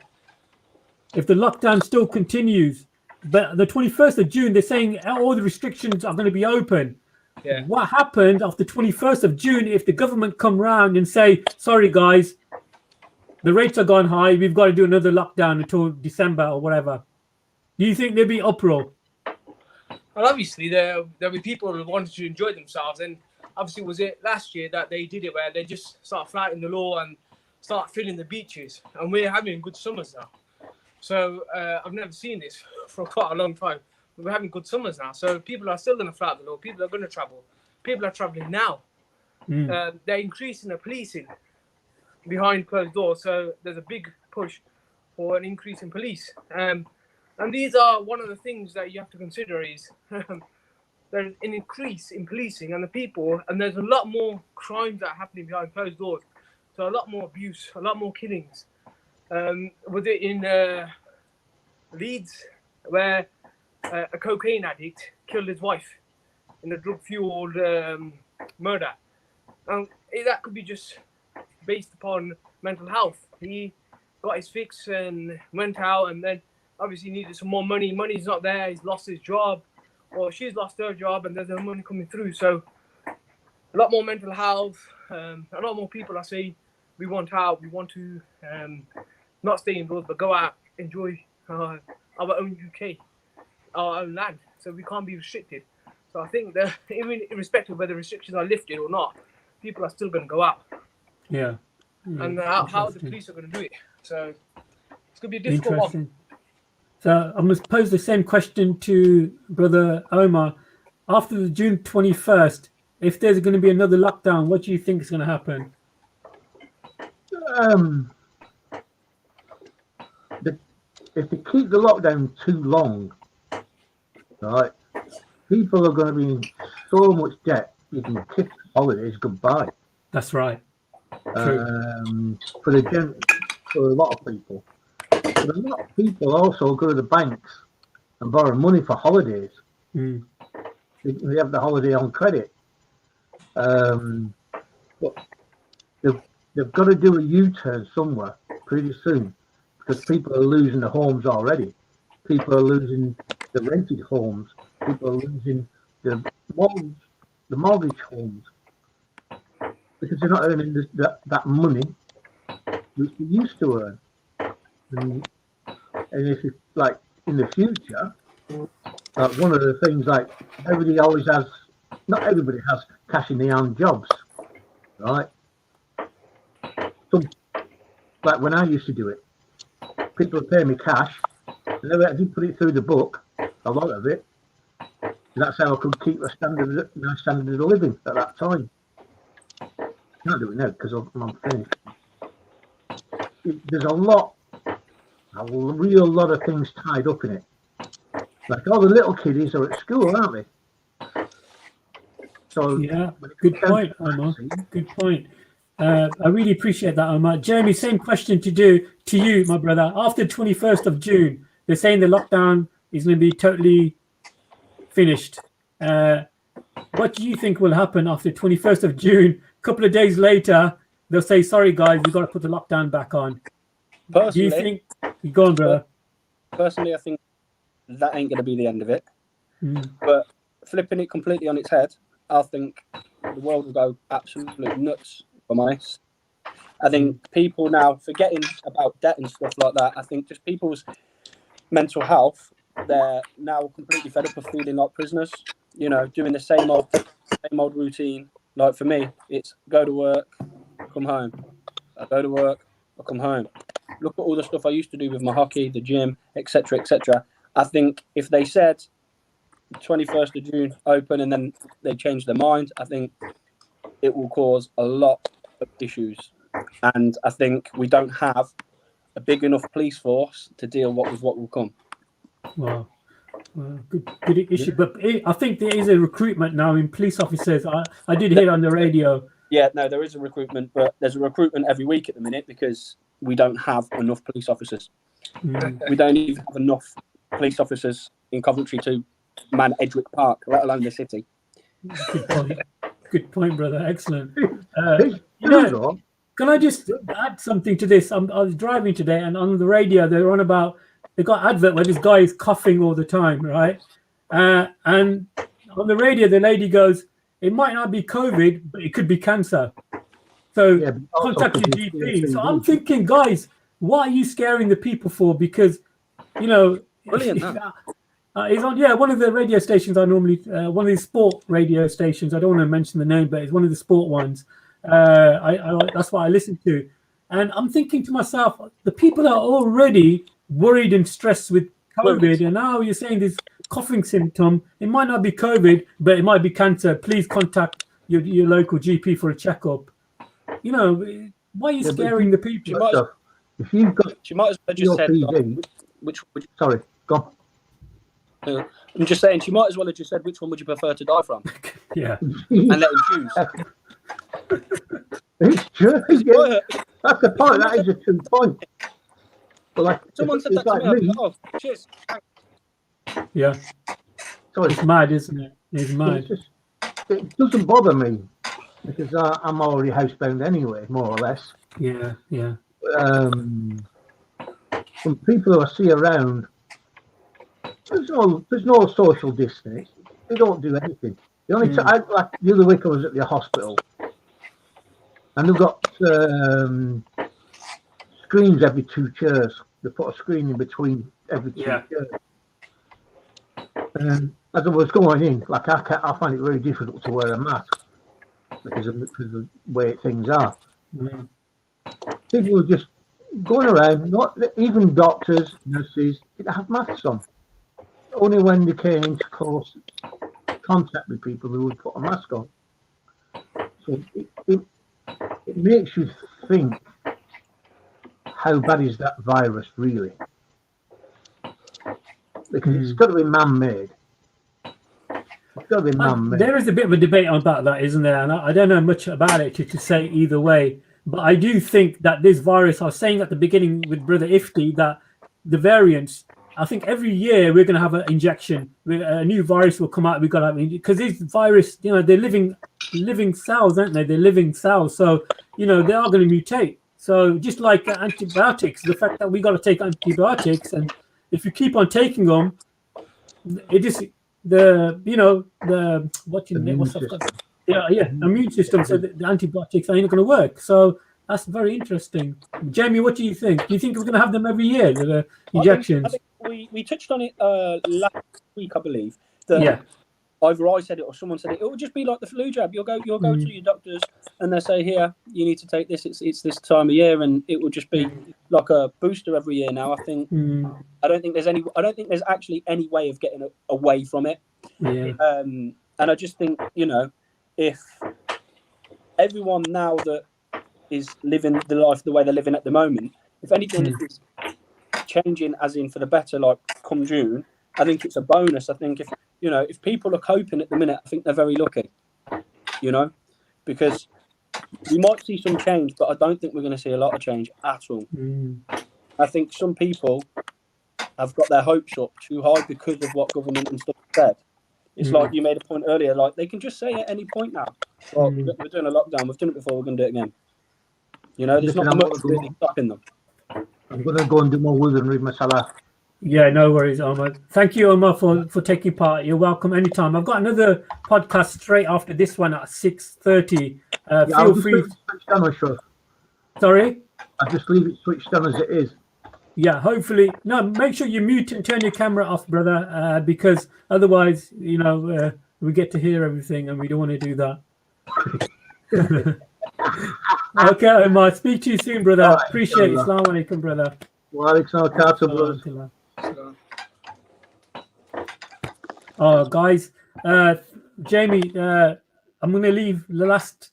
Speaker 1: If the lockdown still continues, but the 21st of June, they're saying all the restrictions are going to be open.
Speaker 2: Yeah.
Speaker 1: What happened after 21st of June if the government come round and say, sorry, guys, the rates are gone high, we've got to do another lockdown until December or whatever? Do you think there'll be uproar?
Speaker 2: Well, obviously, there'll be people who wanted to enjoy themselves. And obviously, was it last year that they did it where they just start flouting the law and start filling the beaches? And we're having good summers now. So I've never seen this for quite a long time. We're having good summers now. So people are still going to flout the law. People are going to travel. People are traveling now. They're increasing the policing behind closed doors. So there's a big push for an increase in police. And these are one of the things that you have to consider is there's an increase in policing and the people, and there's a lot more crimes that are happening behind closed doors. So a lot more abuse, a lot more killings. Was it in Leeds where a cocaine addict killed his wife in a drug-fueled murder. And that could be just based upon mental health. He got his fix and went out, and then obviously needed some more money. Money's not there. He's lost his job, or she's lost her job, and there's no money coming through. So a lot more mental health. A lot more people are saying we want out. We want to not stay indoors, but go out, enjoy our own UK, our own land. So we can't be restricted. So I think that even irrespective of whether restrictions are lifted or not, people are still going to go out.
Speaker 1: Yeah.
Speaker 2: And how the police are going to do it. So it's going to be a difficult one.
Speaker 1: So I'm going to pose the same question to Brother Omar. After the June 21st, if there's going to be another lockdown, what do you think is going to happen?
Speaker 4: If they keep the lockdown too long, right, people are going to be in so much debt, you can kiss holidays goodbye.
Speaker 1: That's right.
Speaker 4: For a lot of people. But a lot of people also go to the banks and borrow money for holidays. They have the holiday on credit. But they've got to do a U-turn somewhere pretty soon, because people are losing their homes already. People are losing the rented homes. People are losing the mortgage homes, because they're not earning that money which they used to earn. And if it's like in the future, one of the things, like, not everybody has cash in their own jobs, right? Like when I used to do it, people would pay me cash, and they actually put it through the book, a lot of it. And that's how I could keep a standard of living at that time. Can't do it now because I'm finished. There's a real lot of things tied up in it. Like all the little kiddies are at school, aren't they? So
Speaker 1: yeah, good point, Omar. Good point. I really appreciate that, Omar. Jeremy, same question to you, my brother. After 21st of June, they're saying the lockdown is going to be totally finished. What do you think will happen after 21st of June? A couple of days later, they'll say, sorry, guys, we've got to put the lockdown back on.
Speaker 3: Personally,
Speaker 1: do you think... Go on, brother.
Speaker 3: Personally, I think that ain't going to be the end of it. But flipping it completely on its head, I think the world will go absolutely nuts, if I'm honest. I think people now, forgetting about debt and stuff like that, I think just people's mental health, they're now completely fed up of feeling like prisoners, you know, doing the same old routine. Like for me, it's go to work, come home. I go to work, I come home. Look at all the stuff I used to do with my hockey, the gym, etc., etc. I think if they said 21st of June open and then they change their mind, I think it will cause a lot of issues. And I think we don't have a big enough police force to deal with what will come.
Speaker 1: Wow. Good issue. But I think there is a recruitment now in police officers. I did hear on the radio.
Speaker 3: Yeah, no, there is a recruitment, but there's a recruitment every week at the minute because we don't have enough police officers. We don't even have enough police officers in Coventry to man Edgewick Park, let alone the city.
Speaker 1: Good point, brother. Excellent. Can I just add something to this? I was driving today, and on the radio they're on about, they got advert where this guy is coughing all the time, right? And on the radio the lady goes, it might not be COVID, but it could be cancer. So contact your GP. So I'm thinking, guys, what are you scaring the people for? Because, you know,
Speaker 3: brilliant.
Speaker 1: It's on one of the radio stations I normally one of these sport radio stations. I don't want to mention the name, but it's one of the sport ones. That's what I listen to, and I'm thinking to myself, the people are already worried and stressed with COVID, and now you're saying this coughing symptom. It might not be COVID, but it might be cancer. Please contact your local GP for a checkup. You know, why are you scaring the people?
Speaker 4: If you've got,
Speaker 3: she might as well just said, which
Speaker 4: sorry, go on.
Speaker 3: I'm just saying, she might as well have just said, which one would you prefer to die from?
Speaker 1: Yeah.
Speaker 3: And let him choose.
Speaker 4: It's true. Yeah. That's the point. That is a true point. But like,
Speaker 3: someone said that to me. Oh, cheers.
Speaker 1: Yeah.
Speaker 4: Sorry.
Speaker 1: It's mad, isn't it? It's mad.
Speaker 4: it doesn't bother me because I'm already housebound anyway, more or less.
Speaker 1: Yeah.
Speaker 4: From people who I see around, there's no social distance. They don't do anything. The only time, like the other week, I was at the hospital, and they've got screens every 2 chairs. They put a screen in between every 2 chairs. And as I was going in, like I find it very difficult to wear a mask because of the way things are. People are just going around, not even doctors, nurses, they have masks on. Only when they came into close contact with people, they would put a mask on. So it makes you think, how bad is that virus really? Because it's got to be man-made. It's got to be man-made.
Speaker 1: There is a bit of a debate about that, isn't there? And I don't know much about it to say either way. But I do think that this virus, I was saying at the beginning with Brother Ifti, that the variants, I think every year we're going to have an injection. A new virus will come out. We've got to have, because these virus, you know, they're living cells, aren't they? They're living cells. So, you know, they are going to mutate. So just like antibiotics, the fact that we got to take antibiotics, and if you keep on taking them, it just immune system. So the antibiotics ain't going to work. So that's very interesting. Jamie, what do you think? Do you think we're going to have them every year, the injections?
Speaker 3: I think we touched on it last week, I believe. Either I said it or someone said it. It will just be like the flu jab. You'll go to your doctors and they say, here, you need to take this. It's this time of year, and it will just be like a booster every year now. I think I don't think there's actually any way of getting away from it. And I just think, you know, if everyone now that is living the life the way they're living at the moment, if anything is changing as in for the better, like come June, I think it's a bonus. I think if people are coping at the minute, I think they're very lucky, you know, because we might see some change, but I don't think we're going to see a lot of change at all. I think some people have got their hopes up too high because of what government and stuff said. It's like you made a point earlier, like they can just say at any point now, well, we're doing a lockdown, we've done it before, we're going to do it again. You know, there's not much really stopping them.
Speaker 4: I'm going to go and do my wudu and read my salah.
Speaker 1: Yeah, no worries, Omar. Thank you, Omar, for taking part. You're welcome anytime. I've got another podcast straight after this one at 6:30. Feel free. Sorry?
Speaker 4: I'll just leave it switched on as it is.
Speaker 1: Yeah, hopefully. No, make sure you mute and turn your camera off, brother, because otherwise, you know, we get to hear everything and we don't want to do that. Okay, Omar. Speak to you soon, brother. Right, appreciate it. Assalamu alaikum, brother.
Speaker 4: Wa alaikum assalam,
Speaker 1: brother. Guys, Jamie, I'm going to leave the last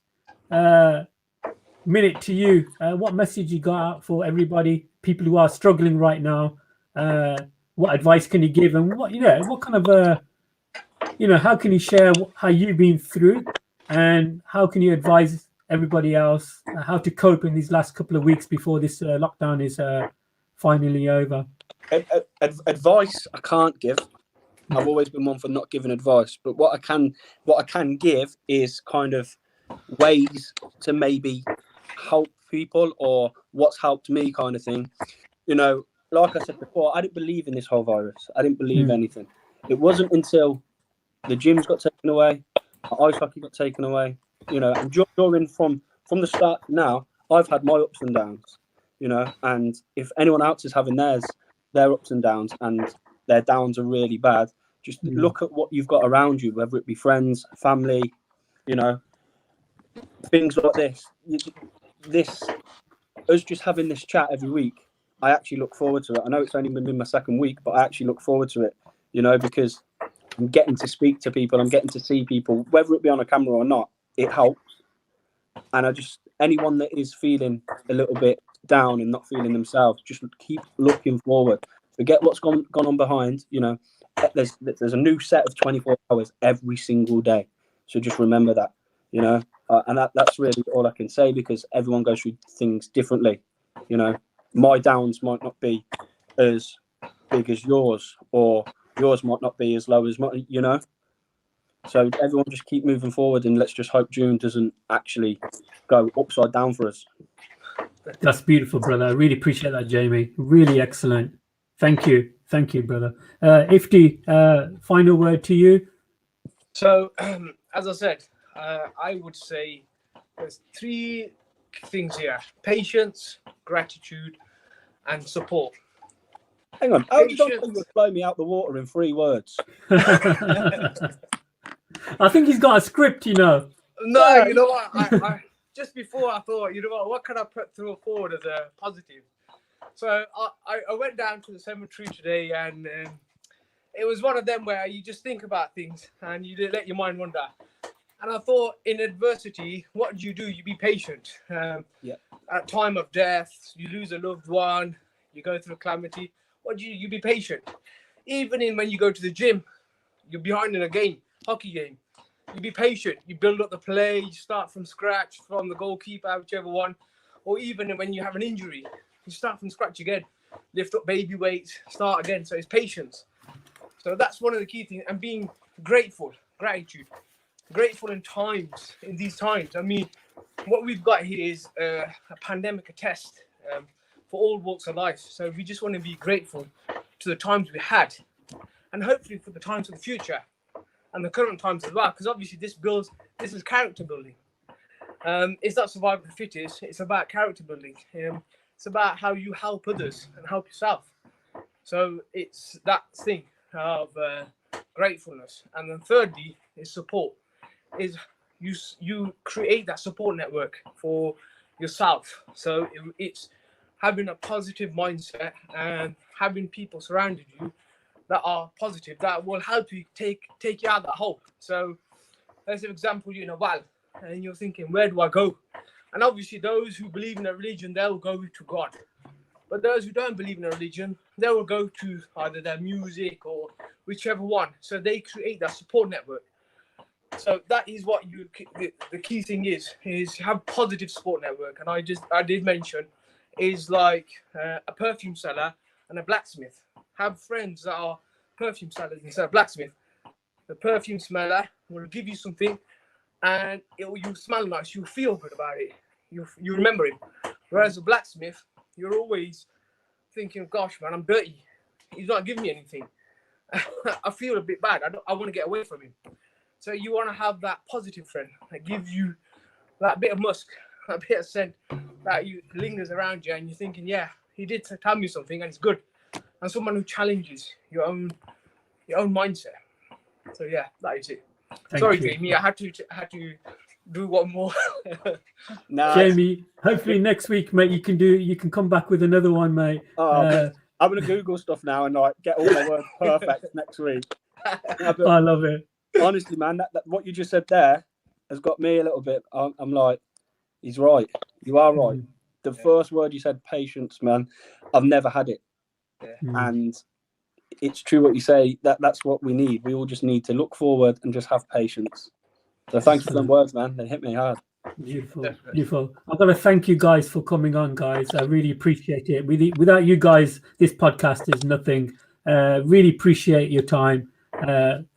Speaker 1: minute to you. What message you got out for everybody, people who are struggling right now? What advice can you give, and what kind of how can you share how you've been through, and how can you advise everybody else how to cope in these last couple of weeks before this lockdown is finally over?
Speaker 3: Advice I can't give. I've always been one for not giving advice, but what I can give is kind of ways to maybe help people, or what's helped me, kind of thing. You know, like I said before, I didn't believe in this whole virus. I didn't believe anything. It wasn't until the gyms got taken away, ice hockey got taken away, you know, and during from the start to now, I've had my ups and downs, you know, and if anyone else is having their ups and downs, and their downs are really bad, just look at what you've got around you, whether it be friends, family, you know, things like this. Us just having this chat every week, I actually look forward to it. I know it's only been my second week, but I actually look forward to it, you know, because I'm getting to speak to people, I'm getting to see people, whether it be on a camera or not, it helps. And anyone that is feeling a little bit down and not feeling themselves, just keep looking forward. Forget what's gone on behind, you know. There's a new set of 24 hours every single day. So just remember that, you know. And that's really all I can say, because everyone goes through things differently. You know, my downs might not be as big as yours, or yours might not be as low as mine, you know. So everyone just keep moving forward, and let's just hope June doesn't actually go upside down for us.
Speaker 1: That's beautiful, brother. I really appreciate that, Jamie. Really excellent. Thank you, brother. Ifti, final word to you.
Speaker 2: So, as I said, I would say there's 3 things here: patience, gratitude, and support.
Speaker 3: Hang on, how did I know you would blow me out the water in 3 words?
Speaker 1: I think he's got a script, you know.
Speaker 2: No, you know what? I just before I thought, you know what can I put forward as a positive? So I went down to the cemetery today, and it was one of them where you just think about things and you let your mind wander. And I thought, in adversity, what do? You be patient. At time of death, you lose a loved one, you go through a calamity. What do? You be patient. Even when you go to the gym, you're behind in a game, hockey game. You be patient. You build up the play. You start from scratch, from the goalkeeper, whichever one. Or even when you have an injury, you start from scratch again. Lift up baby weights, start again. So it's patience. So that's one of the key things. And being grateful, gratitude. Grateful in these times. I mean, what we've got here is a pandemic, a test for all walks of life. So we just want to be grateful to the times we had, and hopefully for the times of the future and the current times as well, because obviously this is character building. It's not survival of the fittest, it's about character building. It's about how you help others and help yourself. So it's that thing of gratefulness. And then thirdly is support. Is you create that support network for yourself. So it's having a positive mindset and having people surrounded you that are positive, that will help you take you out of that hole. So as an example, you're in a well and you're thinking, where do I go? And obviously those who believe in a religion, they'll go to God. But those who don't believe in a religion, they will go to either their music or whichever one. So they create that support network. So that is what the key thing is have positive support network. And I did mention is like a perfume seller and a blacksmith. Have friends that are perfume sellers instead of blacksmith. The perfume smeller will give you something, and you'll smell nice. You'll feel good about it. You remember it. Whereas a blacksmith, you're always thinking, "Gosh, man, I'm dirty. He's not giving me anything. I feel a bit bad. I want to get away from him." So you want to have that positive friend that gives you that bit of musk, that bit of scent that lingers around you, and you're thinking, "Yeah, he did tell me something, and it's good." And someone who challenges your own mindset. So yeah, that is it. Sorry, Jamie, I had to do one more.
Speaker 3: Nah,
Speaker 1: Jamie, hopefully next week, mate, you can come back with another one, mate.
Speaker 3: I'm gonna Google stuff now and like get all my words perfect next week.
Speaker 1: I love it.
Speaker 3: Honestly, man, that what you just said there has got me a little bit. I'm like, he's right. You are right. The first word you said, patience, man. I've never had it. And it's true what you say, that's what we need. We all just need to look forward and just have patience. So thank you for them words, man. They hit me hard.
Speaker 1: Beautiful. I've got to thank you guys for coming on, guys. I really appreciate it. Without you guys, this podcast is nothing. Really appreciate your time.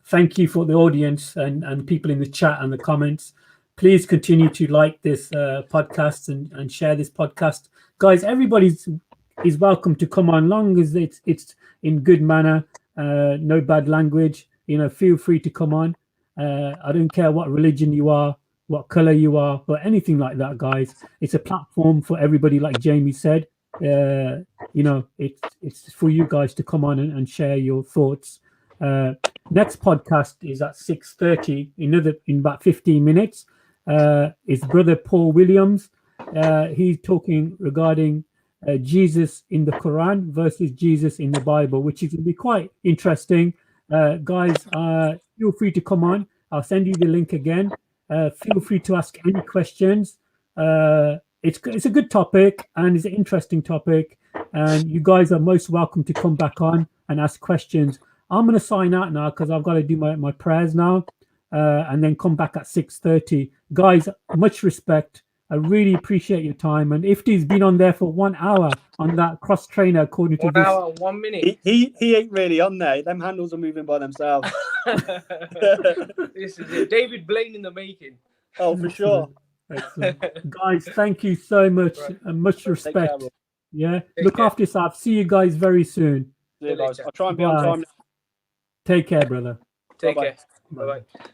Speaker 1: Thank you for the audience and people in the chat and the comments. Please continue to like this podcast and share this podcast, guys. Everybody is welcome to come on, long as it's in good manner, no bad language. Feel free to come on. I don't care what religion you are, what color you are, or anything like that, guys. It's a platform for everybody, like Jamie said. It's for you guys to come on and share your thoughts. Next podcast is at 6:30 in about 15 minutes. It's brother Paul Williams. He's talking regarding Jesus in the Quran versus Jesus in the Bible, which is going to be quite interesting. Guys, feel free to come on. I'll send you the link again. Feel free to ask any questions. It's a good topic and it's an interesting topic, and you guys are most welcome to come back on and ask questions. I'm going to sign out now because I've got to do my prayers now, and then come back at 6:30. Guys, much respect. I really appreciate your time. And Ifti's been on there for 1 hour on that cross trainer, according to
Speaker 2: 1
Speaker 1: this.
Speaker 2: hour, 1 minute.
Speaker 3: He ain't really on there. Them handles are moving by themselves.
Speaker 2: This is it. David Blaine in the making.
Speaker 3: Oh, for sure.
Speaker 1: Excellent. Guys, thank you so much.
Speaker 2: Right.
Speaker 1: And much
Speaker 3: Take
Speaker 1: respect.
Speaker 3: care, bro.
Speaker 1: Yeah.
Speaker 2: Take
Speaker 1: Look
Speaker 2: care.
Speaker 1: after yourself. See you guys very soon.
Speaker 3: See you guys.
Speaker 2: later.
Speaker 3: I'll try and be on
Speaker 1: Bye.
Speaker 3: time.
Speaker 1: Take care, brother.
Speaker 2: Take
Speaker 3: Bye-bye.
Speaker 2: care. Bye bye.